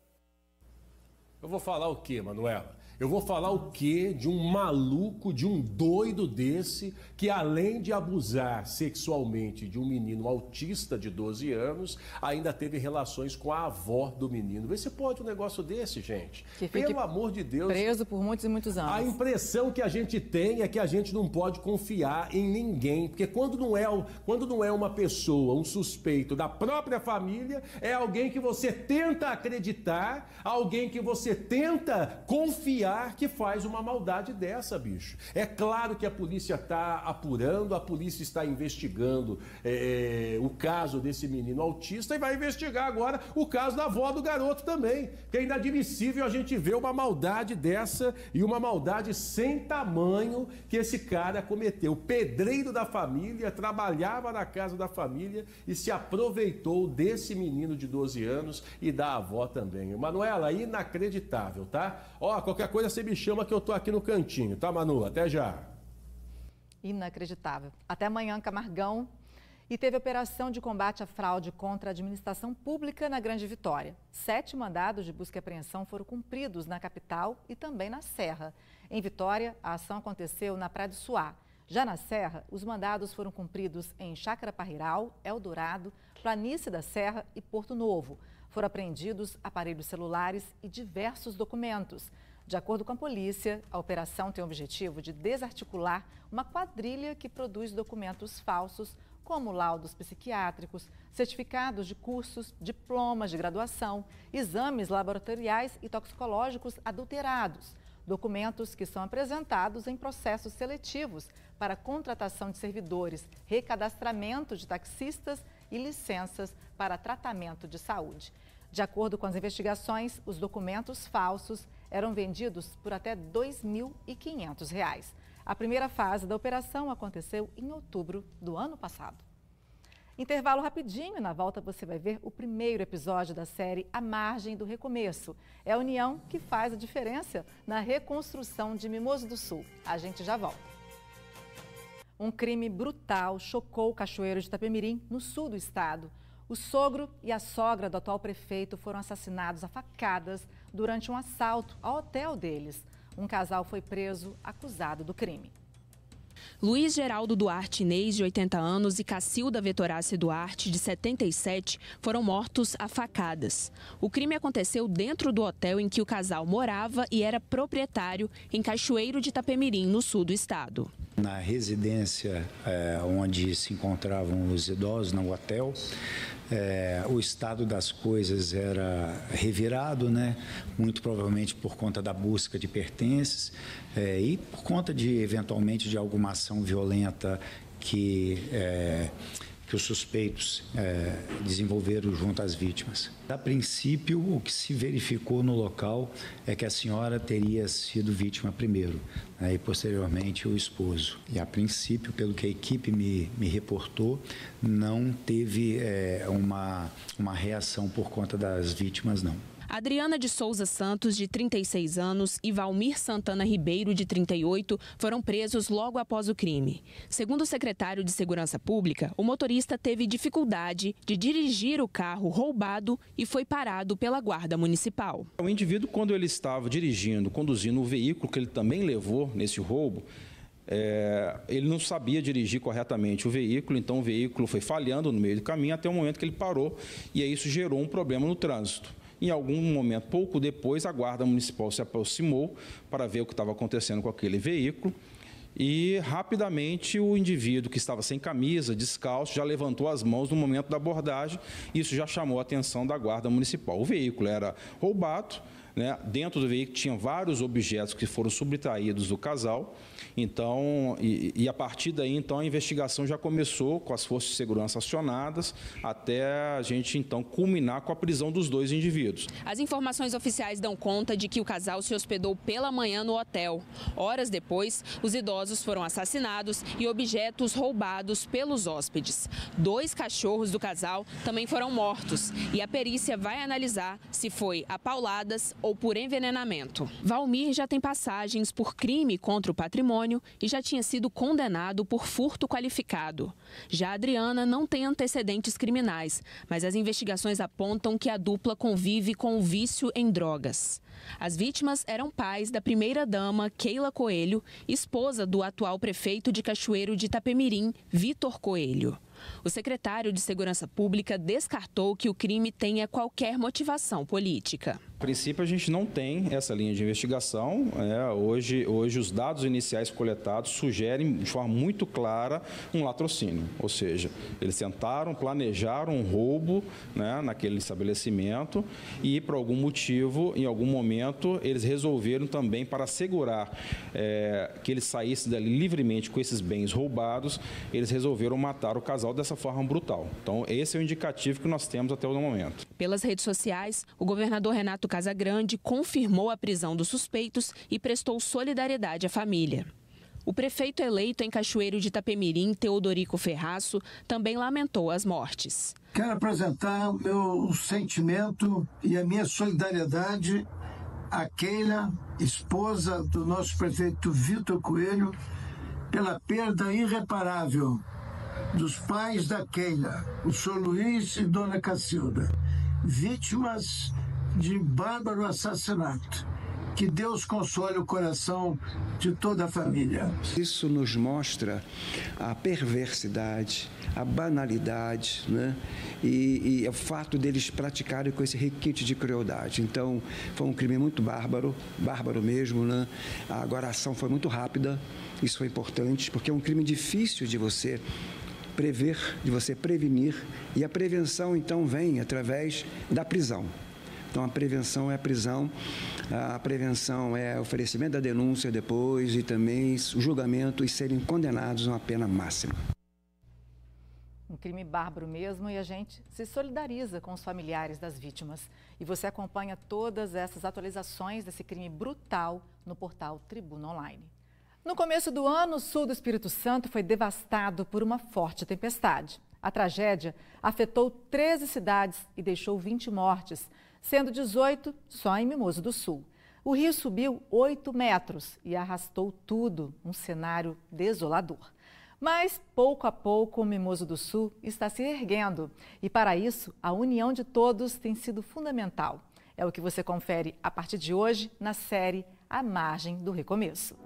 Eu vou falar o quê, Manuela? Eu vou falar o quê de um maluco, de um doido desse, que além de abusar sexualmente de um menino autista de 12 anos, ainda teve relações com a avó do menino. Vê se pode um negócio desse, gente. Pelo amor de Deus. Preso por muitos e muitos anos. A impressão que a gente tem é que a gente não pode confiar em ninguém, porque quando não é uma pessoa, um suspeito da própria família, é alguém que você tenta acreditar, alguém que você tenta confiar que faz uma maldade dessa, bicho. É claro que a polícia está apurando, a polícia está investigando o caso desse menino autista e vai investigar agora o caso da avó do garoto também. Que é inadmissível a gente ver uma maldade dessa e uma maldade sem tamanho que esse cara cometeu. O pedreiro da família trabalhava na casa da família e se aproveitou desse menino de 12 anos e da avó também. Manuela, inacreditável, tá? Ó, qualquer coisa você me chama que eu tô aqui no cantinho, tá, Manu? Até já. Inacreditável. Até amanhã, Camargão. E teve operação de combate à fraude contra a administração pública na Grande Vitória. 7 mandados de busca e apreensão foram cumpridos na capital e também na Serra. Em Vitória, a ação aconteceu na Praia do Suá. Já na Serra, os mandados foram cumpridos em Chácara Parreiral, Eldorado, Planície da Serra e Porto Novo. Foram apreendidos aparelhos celulares e diversos documentos. De acordo com a polícia, a operação tem o objetivo de desarticular uma quadrilha que produz documentos falsos, como laudos psiquiátricos, certificados de cursos, diplomas de graduação, exames laboratoriais e toxicológicos adulterados. Documentos que são apresentados em processos seletivos para contratação de servidores, recadastramento de taxistas e licenças para tratamento de saúde. De acordo com as investigações, os documentos falsos eram vendidos por até R$ 2.500. A primeira fase da operação aconteceu em outubro do ano passado. Intervalo rapidinho, na volta você vai ver o primeiro episódio da série A Margem do Recomeço. É a união que faz a diferença na reconstrução de Mimoso do Sul. A gente já volta. Um crime brutal chocou o Cachoeiro de Itapemirim, no sul do estado. O sogro e a sogra do atual prefeito foram assassinados a facadas durante um assalto ao hotel deles. Um casal foi preso acusado do crime. Luiz Geraldo Duarte Inês, de 80 anos, e Cacilda Vetorace Duarte, de 77, foram mortos a facadas. O crime aconteceu dentro do hotel em que o casal morava e era proprietário, em Cachoeiro de Itapemirim, no sul do estado. Na residência onde se encontravam os idosos, no hotel, o estado das coisas era revirado, né? Muito provavelmente por conta da busca de pertences e por conta eventualmente de alguma ação violenta que os suspeitos desenvolveram junto às vítimas. A princípio, o que se verificou no local é que a senhora teria sido vítima primeiro, né, e posteriormente o esposo. E a princípio, pelo que a equipe me reportou, não teve uma reação por conta das vítimas, não. Adriana de Souza Santos, de 36 anos, e Valmir Santana Ribeiro, de 38, foram presos logo após o crime. Segundo o secretário de Segurança Pública, o motorista teve dificuldade de dirigir o carro roubado e foi parado pela Guarda Municipal. O indivíduo, quando ele estava conduzindo o veículo que ele também levou nesse roubo, ele não sabia dirigir corretamente o veículo, então o veículo foi falhando no meio do caminho até o momento que ele parou e aí isso gerou um problema no trânsito. Em algum momento, pouco depois, a Guarda Municipal se aproximou para ver o que estava acontecendo com aquele veículo e, rapidamente, o indivíduo que estava sem camisa, descalço, já levantou as mãos no momento da abordagem. Isso já chamou a atenção da Guarda Municipal. O veículo era roubado, né? Dentro do veículo tinham vários objetos que foram subtraídos do casal. Então, a partir daí, então, a investigação já começou com as forças de segurança acionadas até a gente, então, culminar com a prisão dos dois indivíduos. As informações oficiais dão conta de que o casal se hospedou pela manhã no hotel. Horas depois, os idosos foram assassinados e objetos roubados pelos hóspedes. 2 cachorros do casal também foram mortos e a perícia vai analisar se foi a pauladas ou por envenenamento. Valmir já tem passagens por crime contra o patrimônio e já tinha sido condenado por furto qualificado. Já a Adriana não tem antecedentes criminais, mas as investigações apontam que a dupla convive com o vício em drogas. As vítimas eram pais da primeira-dama Keila Coelho, esposa do atual prefeito de Cachoeiro de Itapemirim, Vitor Coelho. O secretário de Segurança Pública descartou que o crime tenha qualquer motivação política. A princípio, a gente não tem essa linha de investigação. Hoje os dados iniciais coletados sugerem de forma muito clara um latrocínio. Ou seja, eles tentaram, planejaram um roubo, né, naquele estabelecimento e, por algum motivo, em algum momento, eles resolveram também, para assegurar que eles saíssem dali livremente com esses bens roubados, eles resolveram matar o casal dessa forma brutal. Então, esse é o indicativo que nós temos até o momento. Pelas redes sociais, o governador Renato Casagrande confirmou a prisão dos suspeitos e prestou solidariedade à família. O prefeito eleito em Cachoeiro de Itapemirim, Teodorico Ferraço, também lamentou as mortes. Quero apresentar o meu sentimento e a minha solidariedade à Keila, esposa do nosso prefeito Vitor Coelho, pela perda irreparável dos pais da Keila, o senhor Luiz e dona Cacilda, vítimas de bárbaro assassinato. Que Deus console o coração de toda a família. Isso nos mostra a perversidade, a banalidade, né? E o fato deles praticarem com esse requinte de crueldade. Então, foi um crime muito bárbaro mesmo, né? Agora, a ação foi muito rápida, isso foi importante, porque é um crime difícil de você prever, de você prevenir, e a prevenção, então, vem através da prisão. Então, a prevenção é a prisão, a prevenção é o oferecimento da denúncia depois e também o julgamento e serem condenados a uma pena máxima. Um crime bárbaro mesmo, e a gente se solidariza com os familiares das vítimas. E você acompanha todas essas atualizações desse crime brutal no portal Tribuna Online. No começo do ano, o sul do Espírito Santo foi devastado por uma forte tempestade. A tragédia afetou 13 cidades e deixou 20 mortes, sendo 18 só em Mimoso do Sul. O rio subiu 8 metros e arrastou tudo, um cenário desolador. Mas, pouco a pouco, o Mimoso do Sul está se erguendo. E, para isso, a união de todos tem sido fundamental. É o que você confere a partir de hoje na série A Margem do Recomeço.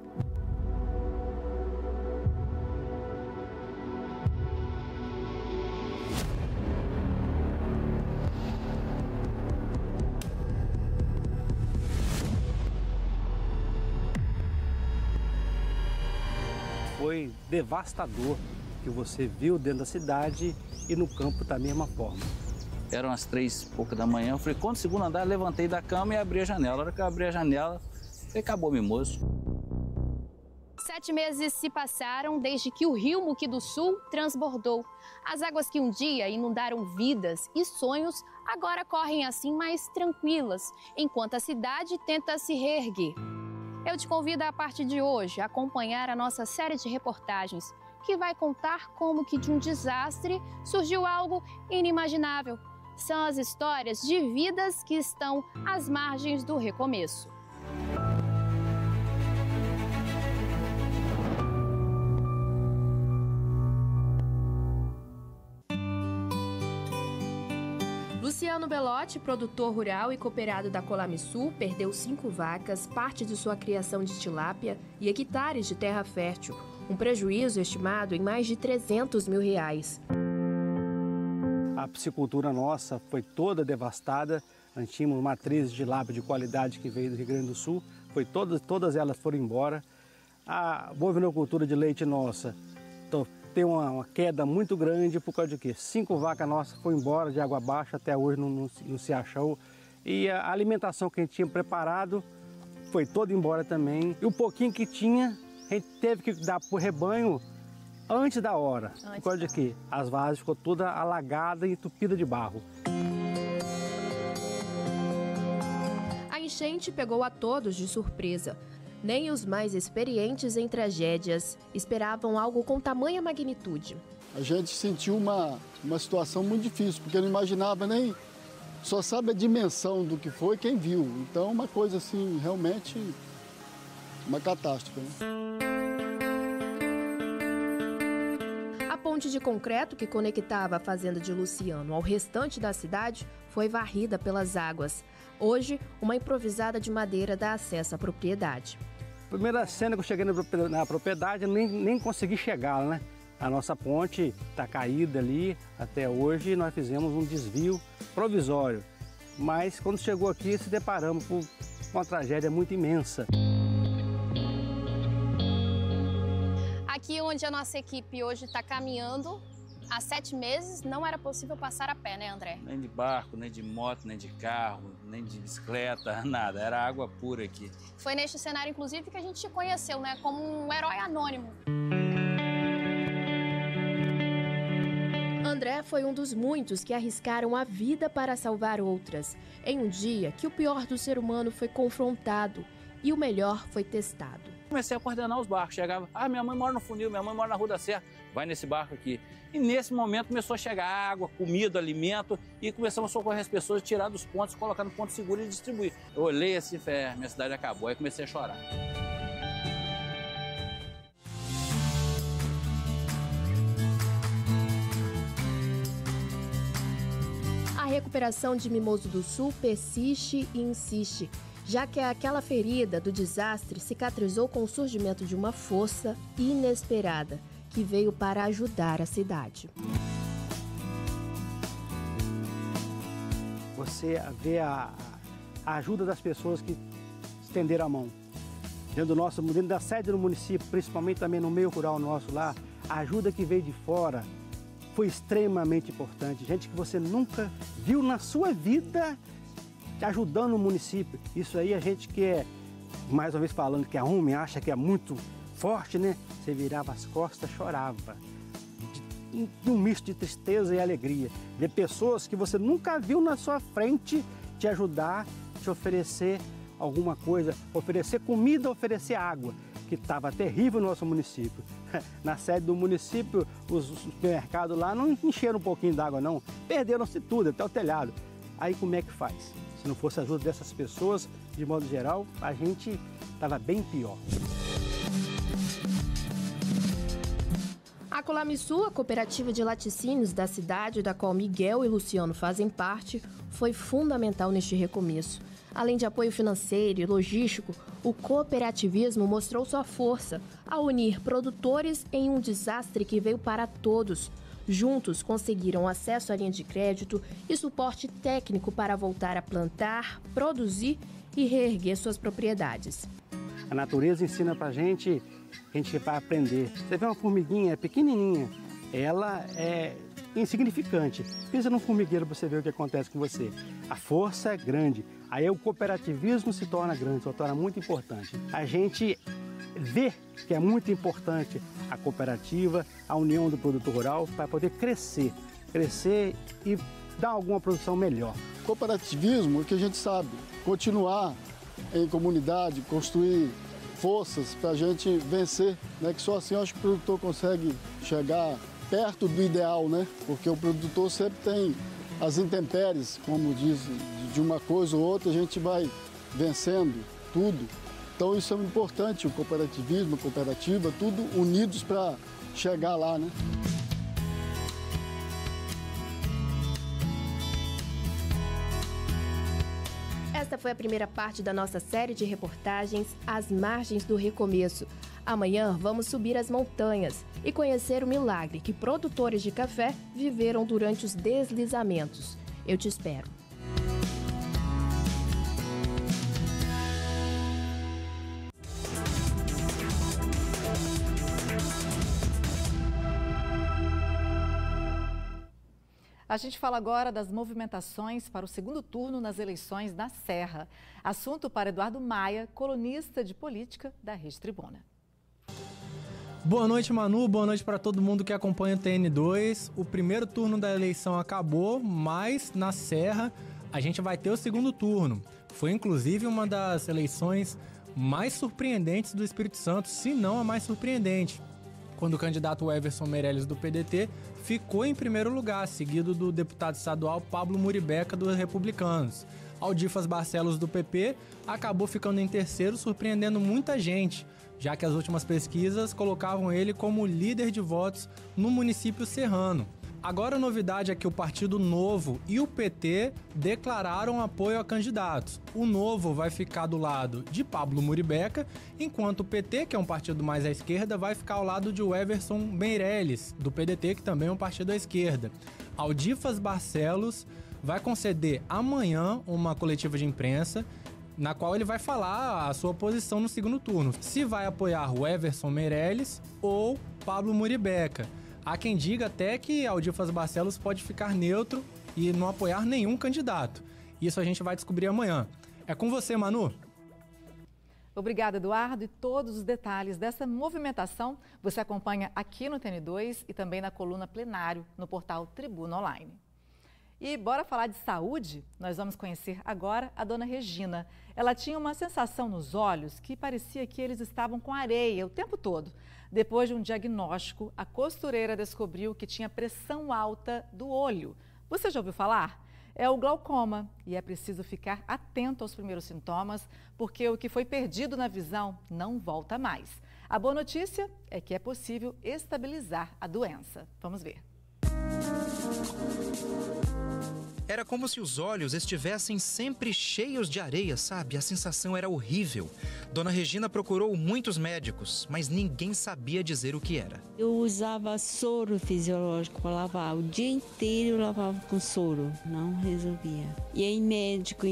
Foi devastador que você viu dentro da cidade e no campo da mesma forma. Eram as 3h pouco da manhã, eu falei, quando o segundo andar, levantei da cama e abri a janela. A hora que eu abri a janela, acabou o Mimoso. 7 meses se passaram desde que o rio Muqui do Sul transbordou. As águas que um dia inundaram vidas e sonhos agora correm assim mais tranquilas, enquanto a cidade tenta se reerguer. Eu te convido a partir de hoje a acompanhar a nossa série de reportagens, que vai contar como que de um desastre surgiu algo inimaginável. São as histórias de vidas que estão às margens do recomeço. Luciano Belotti, produtor rural e cooperado da Colamisul, perdeu 5 vacas, parte de sua criação de tilápia e hectares de terra fértil. Um prejuízo estimado em mais de R$300 mil. A piscicultura nossa foi toda devastada. Nós tínhamos matrizes de lábio de qualidade que veio do Rio Grande do Sul. Todas elas foram embora. A bovinocultura de leite nossa tem uma queda muito grande por causa de quê? 5 vacas nossas foram embora de água baixa, até hoje não se achou. E a alimentação que a gente tinha preparado foi toda embora também. E o pouquinho que tinha, a gente teve que dar para o rebanho antes da hora. Por causa de quê? As varzas ficou toda alagada e entupida de barro. A enchente pegou a todos de surpresa. Nem os mais experientes em tragédias esperavam algo com tamanha magnitude. A gente sentiu uma situação muito difícil, porque não imaginava nem... Só sabe a dimensão do que foi quem viu. Então, uma coisa assim, realmente, uma catástrofe. Né? A ponte de concreto que conectava a fazenda de Luciano ao restante da cidade foi varrida pelas águas. Hoje, uma improvisada de madeira dá acesso à propriedade. Primeira cena que eu cheguei na propriedade, eu nem consegui chegar, né? A nossa ponte está caída ali, até hoje nós fizemos um desvio provisório. Mas quando chegou aqui, se deparamos com uma tragédia muito imensa. Aqui onde a nossa equipe hoje está caminhando, há 7 meses não era possível passar a pé, né, André? Nem de barco, nem de moto, nem de carro, nem de bicicleta, nada. Era água pura aqui. Foi neste cenário, inclusive, que a gente te conheceu, né? Como um herói anônimo. André foi um dos muitos que arriscaram a vida para salvar outras. Em um dia que o pior do ser humano foi confrontado e o melhor foi testado. Comecei a coordenar os barcos. Chegava, minha mãe mora no Funil, minha mãe mora na Rua da Serra, vai nesse barco aqui. E nesse momento começou a chegar água, comida, alimento e começamos a socorrer as pessoas, tirar dos pontos, colocar no ponto seguro e distribuir. Eu olhei assim, minha cidade acabou, aí comecei a chorar. A recuperação de Mimoso do Sul persiste e insiste, já que aquela ferida do desastre cicatrizou com o surgimento de uma força inesperada que veio para ajudar a cidade. Você vê a ajuda das pessoas que estenderam a mão. Dentro da sede do município, principalmente também no meio rural nosso lá, a ajuda que veio de fora foi extremamente importante. Gente que você nunca viu na sua vida ajudando o município. Isso aí a gente que é, mais uma vez falando, que é homem, acha que é muito forte, né? Você virava as costas, chorava. De um misto de tristeza e alegria. Ver pessoas que você nunca viu na sua frente te ajudar, te oferecer alguma coisa, oferecer comida, oferecer água. que estava terrível no nosso município. Na sede do município, os supermercados lá não encheram um pouquinho d'água não, perderam-se tudo, até o telhado. Aí como é que faz? Se não fosse a ajuda dessas pessoas, de modo geral, a gente estava bem pior. A Colamisul, a cooperativa de laticínios da cidade, da qual Miguel e Luciano fazem parte, foi fundamental neste recomeço. Além de apoio financeiro e logístico, o cooperativismo mostrou sua força ao unir produtores em um desastre que veio para todos. Juntos conseguiram acesso à linha de crédito e suporte técnico para voltar a plantar, produzir e reerguer suas propriedades. A natureza ensina pra gente, a gente vai aprender. Você vê uma formiguinha pequenininha, ela é insignificante. Pisa num formigueiro para você ver o que acontece com você. A força é grande, aí o cooperativismo se torna grande, se torna muito importante. A gente vê que é muito importante a cooperativa, a união do produtor rural para poder crescer e dar alguma produção melhor. Cooperativismo, o que a gente sabe, continuar em comunidade, construir forças para a gente vencer, né? Que só assim eu acho que o produtor consegue chegar perto do ideal, né? Porque o produtor sempre tem as intempéries, como diz, de uma coisa ou outra, a gente vai vencendo tudo. Então isso é importante, o cooperativismo, a cooperativa, tudo unidos para chegar lá, né? Esta foi a primeira parte da nossa série de reportagens Às Margens do Recomeço. Amanhã vamos subir as montanhas e conhecer o milagre que produtores de café viveram durante os deslizamentos. Eu te espero. A gente fala agora das movimentações para o segundo turno nas eleições na Serra. Assunto para Eduardo Maia, colunista de política da Rede Tribuna. Boa noite, Manu. Boa noite para todo mundo que acompanha o TN2. O primeiro turno da eleição acabou, mas na Serra a gente vai ter o segundo turno. Foi inclusive uma das eleições mais surpreendentes do Espírito Santo, se não a mais surpreendente, quando o candidato Everson Meirelles do PDT ficou em primeiro lugar, seguido do deputado estadual Pablo Muribeca dos Republicanos. Aldifas Barcelos do PP acabou ficando em terceiro, surpreendendo muita gente, já que as últimas pesquisas colocavam ele como líder de votos no município serrano. Agora a novidade é que o Partido Novo e o PT declararam apoio a candidatos. O Novo vai ficar do lado de Pablo Muribeca, enquanto o PT, que é um partido mais à esquerda, vai ficar ao lado de Everson Meirelles, do PDT, que também é um partido à esquerda. Aldifas Barcelos vai conceder amanhã uma coletiva de imprensa, na qual ele vai falar a sua posição no segundo turno, se vai apoiar o Everson Meirelles ou Pablo Muribeca. Há quem diga até que Aldifas Barcelos pode ficar neutro e não apoiar nenhum candidato. Isso a gente vai descobrir amanhã. É com você, Manu. Obrigada, Eduardo. E todos os detalhes dessa movimentação você acompanha aqui no TN2 e também na coluna Plenário no portal Tribuna Online. E bora falar de saúde? Nós vamos conhecer agora a dona Regina. Ela tinha uma sensação nos olhos que parecia que eles estavam com areia o tempo todo. Depois de um diagnóstico, a costureira descobriu que tinha pressão alta do olho. Você já ouviu falar? É o glaucoma e é preciso ficar atento aos primeiros sintomas, porque o que foi perdido na visão não volta mais. A boa notícia é que é possível estabilizar a doença. Vamos ver. Era como se os olhos estivessem sempre cheios de areia, sabe? A sensação era horrível. Dona Regina procurou muitos médicos, mas ninguém sabia dizer o que era. Eu usava soro fisiológico para lavar. O dia inteiro eu lavava com soro. Não resolvia. E aí médico,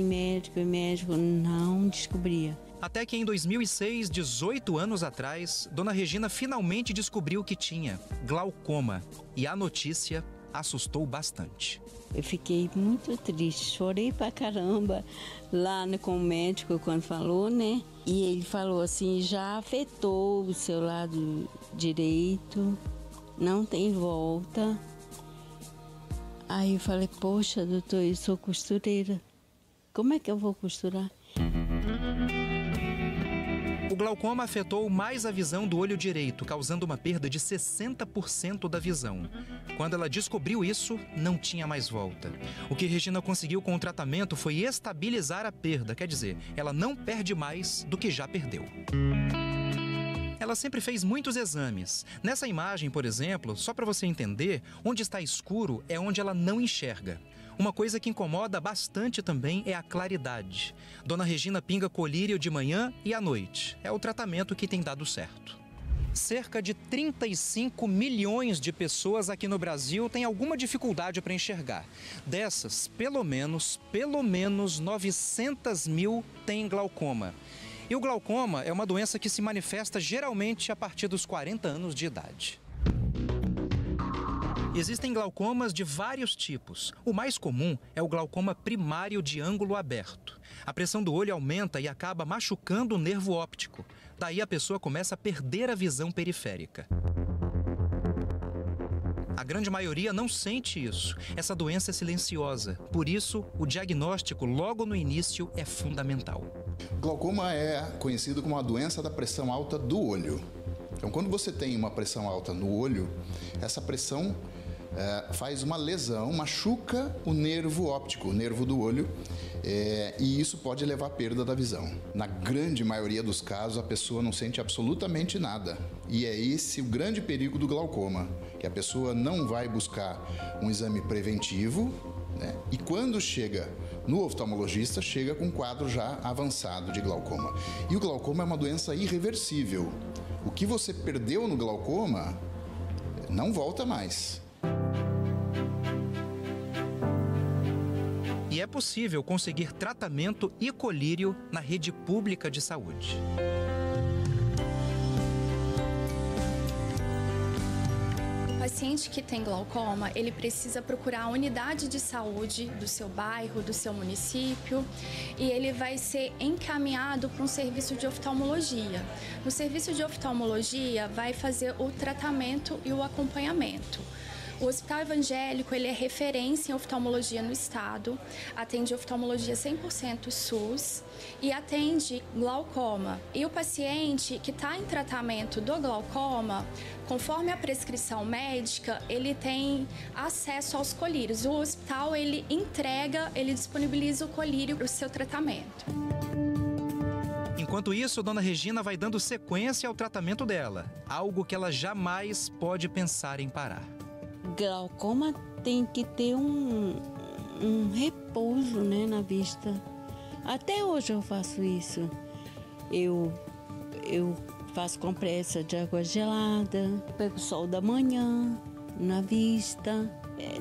não descobria. Até que em 2006, 18 anos atrás, Dona Regina finalmente descobriu que tinha glaucoma. E a notícia assustou bastante. Eu fiquei muito triste, chorei pra caramba lá com o médico quando falou, né? E ele falou assim, já afetou o seu lado direito, não tem volta. Aí eu falei, poxa, doutor, eu sou costureira, como é que eu vou costurar? O glaucoma afetou mais a visão do olho direito, causando uma perda de 60% da visão. Quando ela descobriu isso, não tinha mais volta. O que Regina conseguiu com o tratamento foi estabilizar a perda, quer dizer, ela não perde mais do que já perdeu. Ela sempre fez muitos exames. Nessa imagem, por exemplo, só para você entender, onde está escuro é onde ela não enxerga. Uma coisa que incomoda bastante também é a claridade. Dona Regina pinga colírio de manhã e à noite. É o tratamento que tem dado certo. Cerca de 35 milhões de pessoas aqui no Brasil têm alguma dificuldade para enxergar. Dessas, pelo menos 900 mil têm glaucoma. E o glaucoma é uma doença que se manifesta geralmente a partir dos 40 anos de idade. Existem glaucomas de vários tipos. O mais comum é o glaucoma primário de ângulo aberto. A pressão do olho aumenta e acaba machucando o nervo óptico. Daí a pessoa começa a perder a visão periférica. A grande maioria não sente isso. Essa doença é silenciosa. Por isso, o diagnóstico logo no início é fundamental. Glaucoma é conhecido como a doença da pressão alta do olho. Então, quando você tem uma pressão alta no olho, essa pressão faz uma lesão, machuca o nervo óptico, o nervo do olho, e isso pode levar à perda da visão. Na grande maioria dos casos, a pessoa não sente absolutamente nada. E é esse o grande perigo do glaucoma, que a pessoa não vai buscar um exame preventivo, né? E quando chega no oftalmologista, chega com um quadro já avançado de glaucoma. E o glaucoma é uma doença irreversível. O que você perdeu no glaucoma não volta mais. E é possível conseguir tratamento e colírio na rede pública de saúde. O paciente que tem glaucoma, ele precisa procurar a unidade de saúde do seu bairro, do seu município, e ele vai ser encaminhado para um serviço de oftalmologia. No serviço de oftalmologia, vai fazer o tratamento e o acompanhamento. O Hospital Evangélico, ele é referência em oftalmologia no estado, atende oftalmologia 100% SUS e atende glaucoma. E o paciente que está em tratamento do glaucoma, conforme a prescrição médica, ele tem acesso aos colírios. O hospital, ele disponibiliza o colírio para o seu tratamento. Enquanto isso, Dona Regina vai dando sequência ao tratamento dela, algo que ela jamais pode pensar em parar. Glaucoma tem que ter um repouso, né, na vista. Até hoje eu faço isso. Eu faço compressa de água gelada, pego o sol da manhã na vista.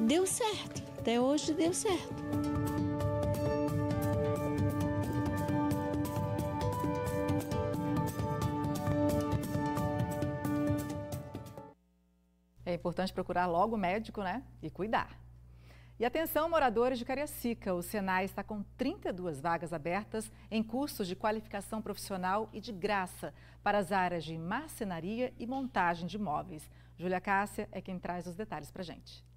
Deu certo, até hoje deu certo. É importante procurar logo o médico, né? E cuidar. E atenção, moradores de Cariacica, o Senai está com 32 vagas abertas em cursos de qualificação profissional e de graça para as áreas de marcenaria e montagem de móveis. Júlia Cássia é quem traz os detalhes para a gente.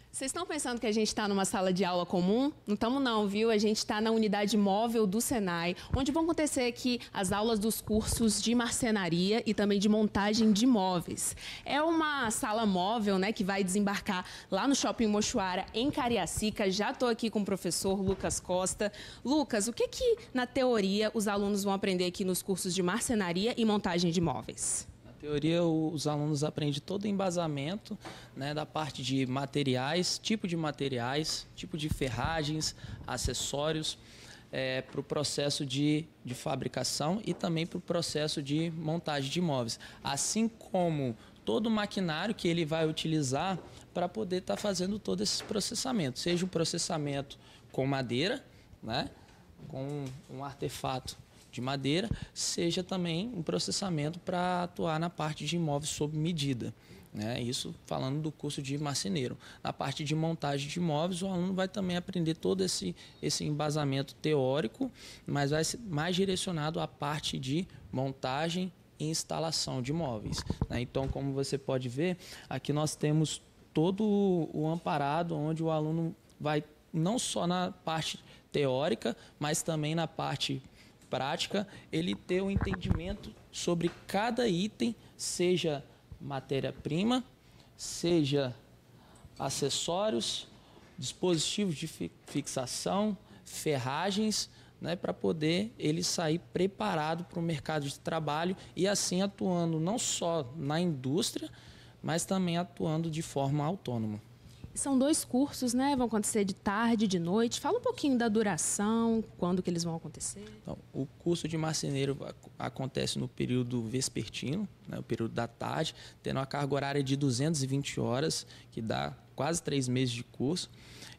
Vocês estão pensando que a gente está numa sala de aula comum? Não estamos não, viu? A gente está na unidade móvel do Senai, onde vão acontecer aqui as aulas dos cursos de marcenaria e também de montagem de móveis. É uma sala móvel, né, que vai desembarcar lá no Shopping Mochuara, em Cariacica. Já estou aqui com o professor Lucas Costa. Lucas, o que na teoria, os alunos vão aprender aqui nos cursos de marcenaria e montagem de móveis? Na teoria, os alunos aprendem todo o embasamento, né, da parte de materiais, tipo de ferragens, acessórios, para o processo de fabricação e também para o processo de montagem de móveis. Assim como todo o maquinário que ele vai utilizar para poder estar fazendo todo esse processamento. Seja um processamento com madeira, né, com um artefato de madeira, seja também um processamento para atuar na parte de imóveis sob medida, né? Isso falando do curso de marceneiro. Na parte de montagem de imóveis, o aluno vai também aprender todo esse embasamento teórico, mas vai ser mais direcionado à parte de montagem e instalação de móveis, né? Então, como você pode ver, aqui nós temos todo o amparado, onde o aluno vai não só na parte teórica, mas também na parte prática, ele ter um entendimento sobre cada item, seja matéria-prima, seja acessórios, dispositivos de fixação, ferragens, né, para poder ele sair preparado para o mercado de trabalho e assim atuando não só na indústria, mas também atuando de forma autônoma. São 2 cursos, né? Vão acontecer de tarde, de noite. Fala um pouquinho da duração, quando que eles vão acontecer. Então, o curso de marceneiro acontece no período vespertino, né, o período da tarde, tendo uma carga horária de 220 horas, que dá quase 3 meses de curso.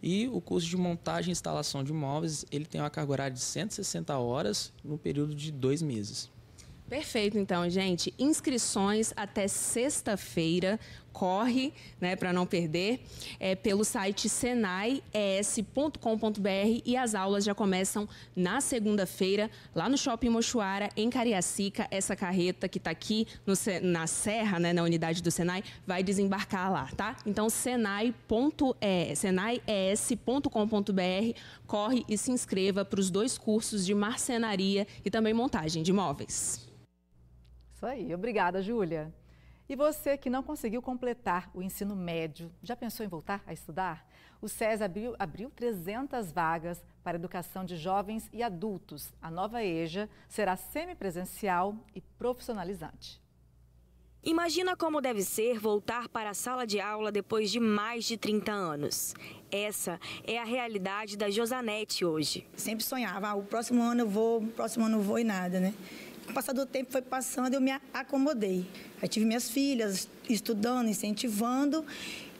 E o curso de montagem e instalação de móveis, ele tem uma carga horária de 160 horas no período de 2 meses. Perfeito, então, gente. Inscrições até sexta-feira. Corre, né, para não perder, pelo site senaies.com.br e as aulas já começam na segunda-feira, lá no Shopping Mochuara, em Cariacica. Essa carreta que está aqui na Serra, né, na unidade do Senai, vai desembarcar lá, tá? Então, senaies.com.br, corre e se inscreva para os 2 cursos de marcenaria e também montagem de móveis. Isso aí, obrigada, Júlia. E você que não conseguiu completar o ensino médio, já pensou em voltar a estudar? O SESI abriu 300 vagas para educação de jovens e adultos. A nova EJA será semipresencial e profissionalizante. Imagina como deve ser voltar para a sala de aula depois de mais de 30 anos. Essa é a realidade da Josanete hoje. Sempre sonhava, o próximo ano eu vou e nada, né? Com o passar do tempo foi passando, eu me acomodei. Eu tive minhas filhas estudando, incentivando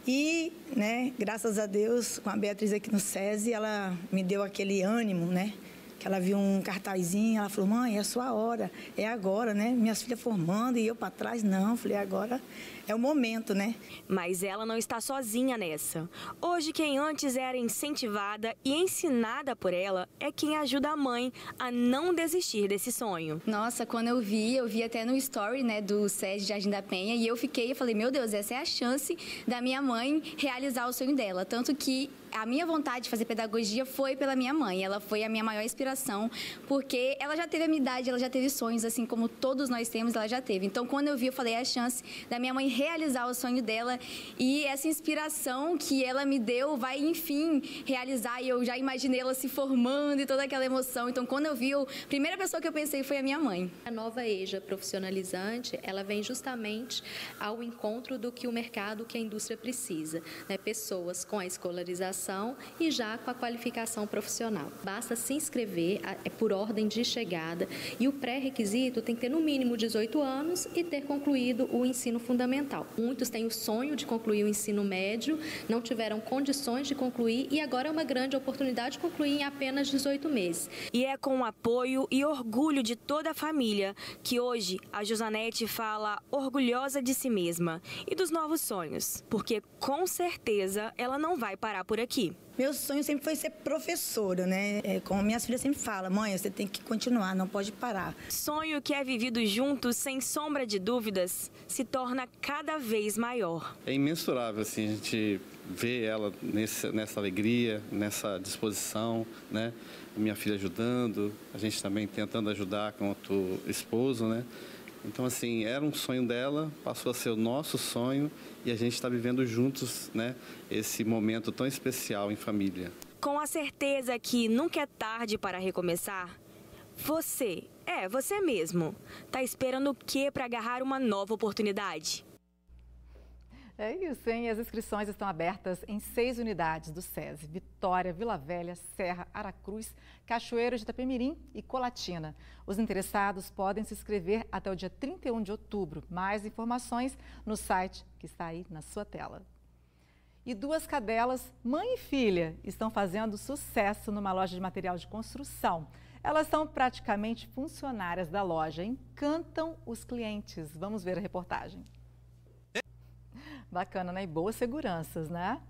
e, né, graças a Deus, com a Beatriz aqui no SESI, ela me deu aquele ânimo, né? Que ela viu um cartazinho, ela falou, mãe, é a sua hora, é agora, né? Minhas filhas formando e eu para trás, não. Falei, agora é o momento, né? Mas ela não está sozinha nessa. Hoje, quem antes era incentivada e ensinada por ela é quem ajuda a mãe a não desistir desse sonho. Nossa, quando eu vi até no story, né, do SESI de Jardim da Penha e eu falei, meu Deus, essa é a chance da minha mãe realizar o sonho dela. Tanto que a minha vontade de fazer pedagogia foi pela minha mãe. Ela foi a minha maior inspiração, porque ela já teve a minha idade, ela já teve sonhos, assim como todos nós temos, ela já teve. Então, quando eu falei, é a chance da minha mãe realizar o sonho dela e essa inspiração que ela me deu vai, enfim, realizar. E eu já imaginei ela se formando e toda aquela emoção. Então, quando eu vi, a primeira pessoa que eu pensei foi a minha mãe. A nova EJA profissionalizante, ela vem justamente ao encontro do que o mercado, que a indústria precisa, né? Pessoas com a escolarização e já com a qualificação profissional. Basta se inscrever, é por ordem de chegada, e o pré-requisito tem que ter no mínimo 18 anos e ter concluído o ensino fundamental. Muitos têm o sonho de concluir o ensino médio, não tiveram condições de concluir e agora é uma grande oportunidade de concluir em apenas 18 meses. E é com o apoio e orgulho de toda a família que hoje a Josanete fala orgulhosa de si mesma e dos novos sonhos, porque com certeza ela não vai parar por aqui. Meu sonho sempre foi ser professora, né? Como minhas filhas sempre falam, mãe, você tem que continuar, não pode parar. Sonho que é vivido juntos, sem sombra de dúvidas, se torna cada vez maior. É imensurável, assim, a gente vê ela nessa alegria, nessa disposição, né? Minha filha ajudando, a gente também tentando ajudar quanto esposo, né? Então, assim, era um sonho dela, passou a ser o nosso sonho e a gente está vivendo juntos, né, esse momento tão especial em família. Com a certeza que nunca é tarde para recomeçar, você mesmo, tá esperando o quê para agarrar uma nova oportunidade? É isso, hein? As inscrições estão abertas em 6 unidades do SESI: Vitória, Vila Velha, Serra, Aracruz, Cachoeiro de Itapemirim e Colatina. Os interessados podem se inscrever até o dia 31 de outubro. Mais informações no site que está aí na sua tela. E 2 cadelas, mãe e filha, estão fazendo sucesso numa loja de material de construção. Elas são praticamente funcionárias da loja, encantam os clientes. Vamos ver a reportagem. Bacana, né? E boas seguranças, né?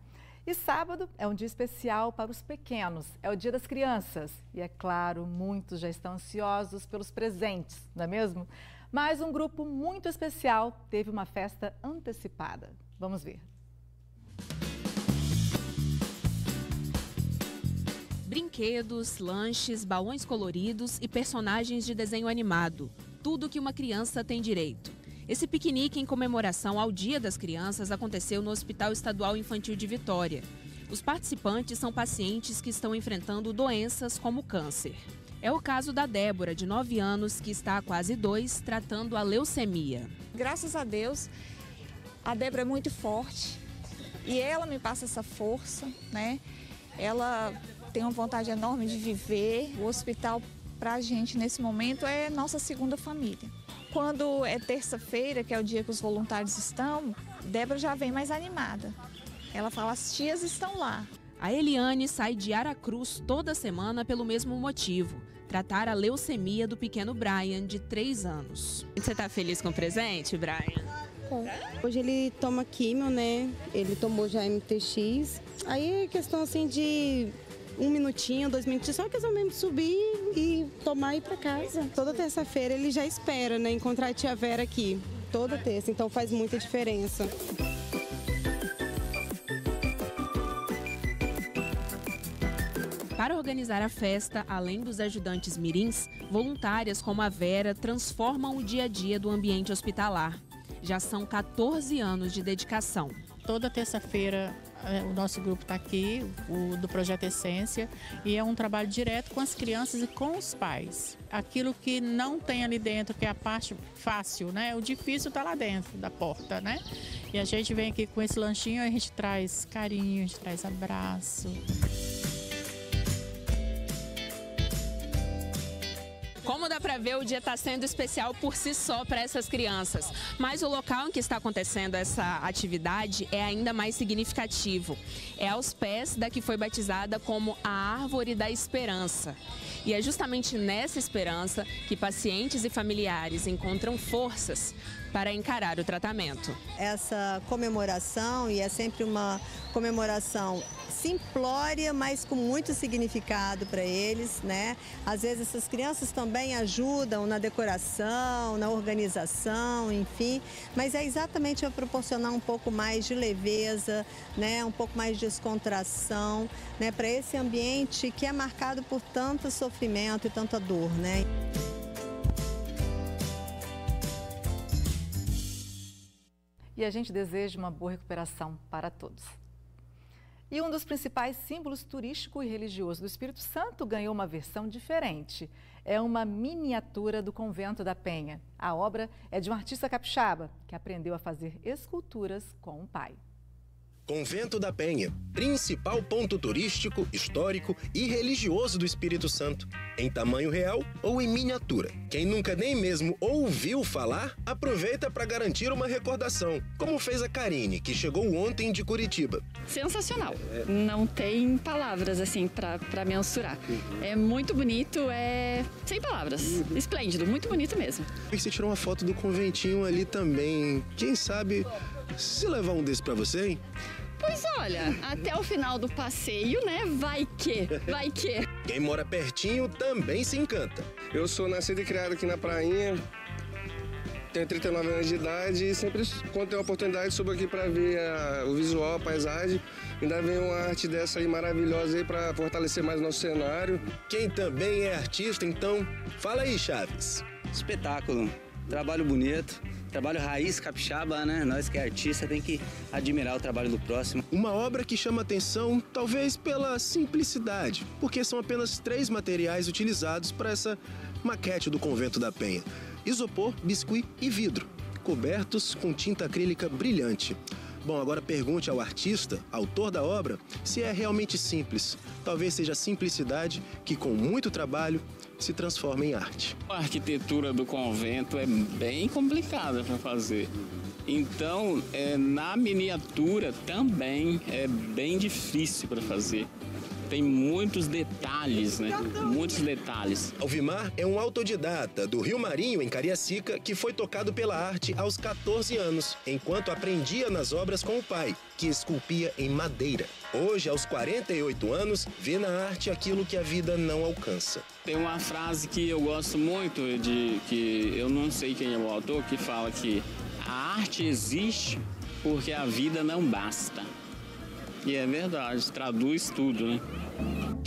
E sábado é um dia especial para os pequenos, é o Dia das Crianças. E é claro, muitos já estão ansiosos pelos presentes, não é mesmo? Mas um grupo muito especial teve uma festa antecipada. Vamos ver. brinquedos, lanches, balões coloridos e personagens de desenho animado. Tudo que uma criança tem direito. Esse piquenique em comemoração ao Dia das Crianças aconteceu no Hospital Estadual Infantil de Vitória. Os participantes são pacientes que estão enfrentando doenças como câncer. É o caso da Débora, de 9 anos, que está há quase 2, tratando a leucemia. Graças a Deus, a Débora é muito forte e ela me passa essa força, né? Ela tem uma vontade enorme de viver. O hospital, para a gente, nesse momento, é nossa segunda família. Quando é terça-feira, que é o dia que os voluntários estão, Débora já vem mais animada. Ela fala, as tias estão lá. A Eliane sai de Aracruz toda semana pelo mesmo motivo, tratar a leucemia do pequeno Brian, de 3 anos. Você está feliz com o presente, Brian? Hoje ele toma químio, né? Ele tomou já MTX. Aí é questão assim de 1 minutinho, 2 minutinhos, só questão mesmo de subir e tomar e ir para casa. Toda terça-feira ele já espera, né? Encontrar a tia Vera aqui, toda terça, então faz muita diferença. Para organizar a festa, além dos ajudantes mirins, voluntárias como a Vera transformam o dia a dia do ambiente hospitalar. Já são 14 anos de dedicação. Toda terça-feira o nosso grupo está aqui, o do Projeto Essência, e é um trabalho direto com as crianças e com os pais. Aquilo que não tem ali dentro, que é a parte fácil, né? O difícil está lá dentro da porta, né? E a gente vem aqui com esse lanchinho, a gente traz carinho, a gente traz abraço. Como dá para ver, o dia está sendo especial por si só para essas crianças. Mas o local em que está acontecendo essa atividade é ainda mais significativo. É aos pés da que foi batizada como a Árvore da Esperança. E é justamente nessa esperança que pacientes e familiares encontram forças para encarar o tratamento. Essa comemoração, e é sempre uma comemoração simplória, mas com muito significado para eles, né? Às vezes essas crianças também ajudam na decoração, na organização, enfim, mas é exatamente para proporcionar um pouco mais de leveza, né? Um pouco mais de descontração, né? Para esse ambiente que é marcado por tanto sofrimento e tanta dor, né? E a gente deseja uma boa recuperação para todos. E um dos principais símbolos turístico e religioso do Espírito Santo ganhou uma versão diferente. É uma miniatura do Convento da Penha. A obra é de um artista capixaba que aprendeu a fazer esculturas com o pai. Convento da Penha, principal ponto turístico, histórico e religioso do Espírito Santo, em tamanho real ou em miniatura. Quem nunca nem mesmo ouviu falar, aproveita para garantir uma recordação, como fez a Karine, que chegou ontem de Curitiba. Sensacional, não tem palavras assim para mensurar. É muito bonito, sem palavras, esplêndido, muito bonito mesmo. E você tirou uma foto do conventinho ali também, quem sabe se levar um desses para você, hein? Pois olha, até o final do passeio, né? Vai que. Quem mora pertinho também se encanta. Eu sou nascido e criado aqui na Prainha, tenho 39 anos de idade e sempre quando tenho a oportunidade subo aqui para ver o visual, a paisagem. Ainda vem uma arte dessa aí maravilhosa aí para fortalecer mais o nosso cenário. Quem também é artista, então, fala aí, Chaves. Espetáculo, trabalho bonito. Trabalho raiz capixaba, né? Nós que é artista tem que admirar o trabalho do próximo. Uma obra que chama atenção, talvez pela simplicidade, porque são apenas 3 materiais utilizados para essa maquete do Convento da Penha: isopor, biscuit e vidro, cobertos com tinta acrílica brilhante. Bom, agora pergunte ao artista, autor da obra, se é realmente simples. Talvez seja a simplicidade que, com muito trabalho, se transforma em arte. A arquitetura do convento é bem complicada para fazer. Então, na miniatura também é bem difícil para fazer. Tem muitos detalhes, né? Muitos detalhes. Alvimar é um autodidata do Rio Marinho, em Cariacica, que foi tocado pela arte aos 14 anos, enquanto aprendia nas obras com o pai, que esculpia em madeira. Hoje, aos 48 anos, vê na arte aquilo que a vida não alcança. Tem uma frase que eu gosto muito, que eu não sei quem é o autor, que fala que a arte existe porque a vida não basta. E é verdade, traduz tudo, né?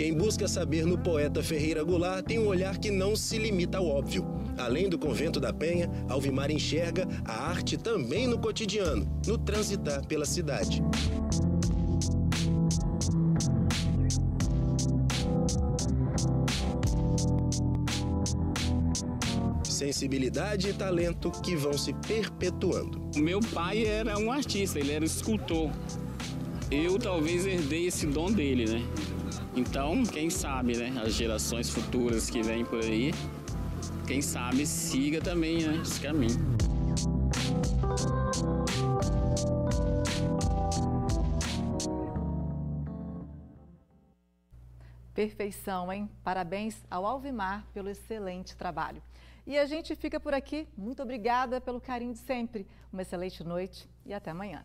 Quem busca saber no poeta Ferreira Goulart tem um olhar que não se limita ao óbvio. Além do Convento da Penha, Alvimar enxerga a arte também no cotidiano, no transitar pela cidade. Sensibilidade e talento que vão se perpetuando. O meu pai era um artista, ele era escultor. Eu talvez herdei esse dom dele, né? Então, quem sabe, né? As gerações futuras que vêm por aí, quem sabe siga também, né, esse caminho. Perfeição, hein? Parabéns ao Alvimar pelo excelente trabalho. E a gente fica por aqui. Muito obrigada pelo carinho de sempre. Uma excelente noite e até amanhã.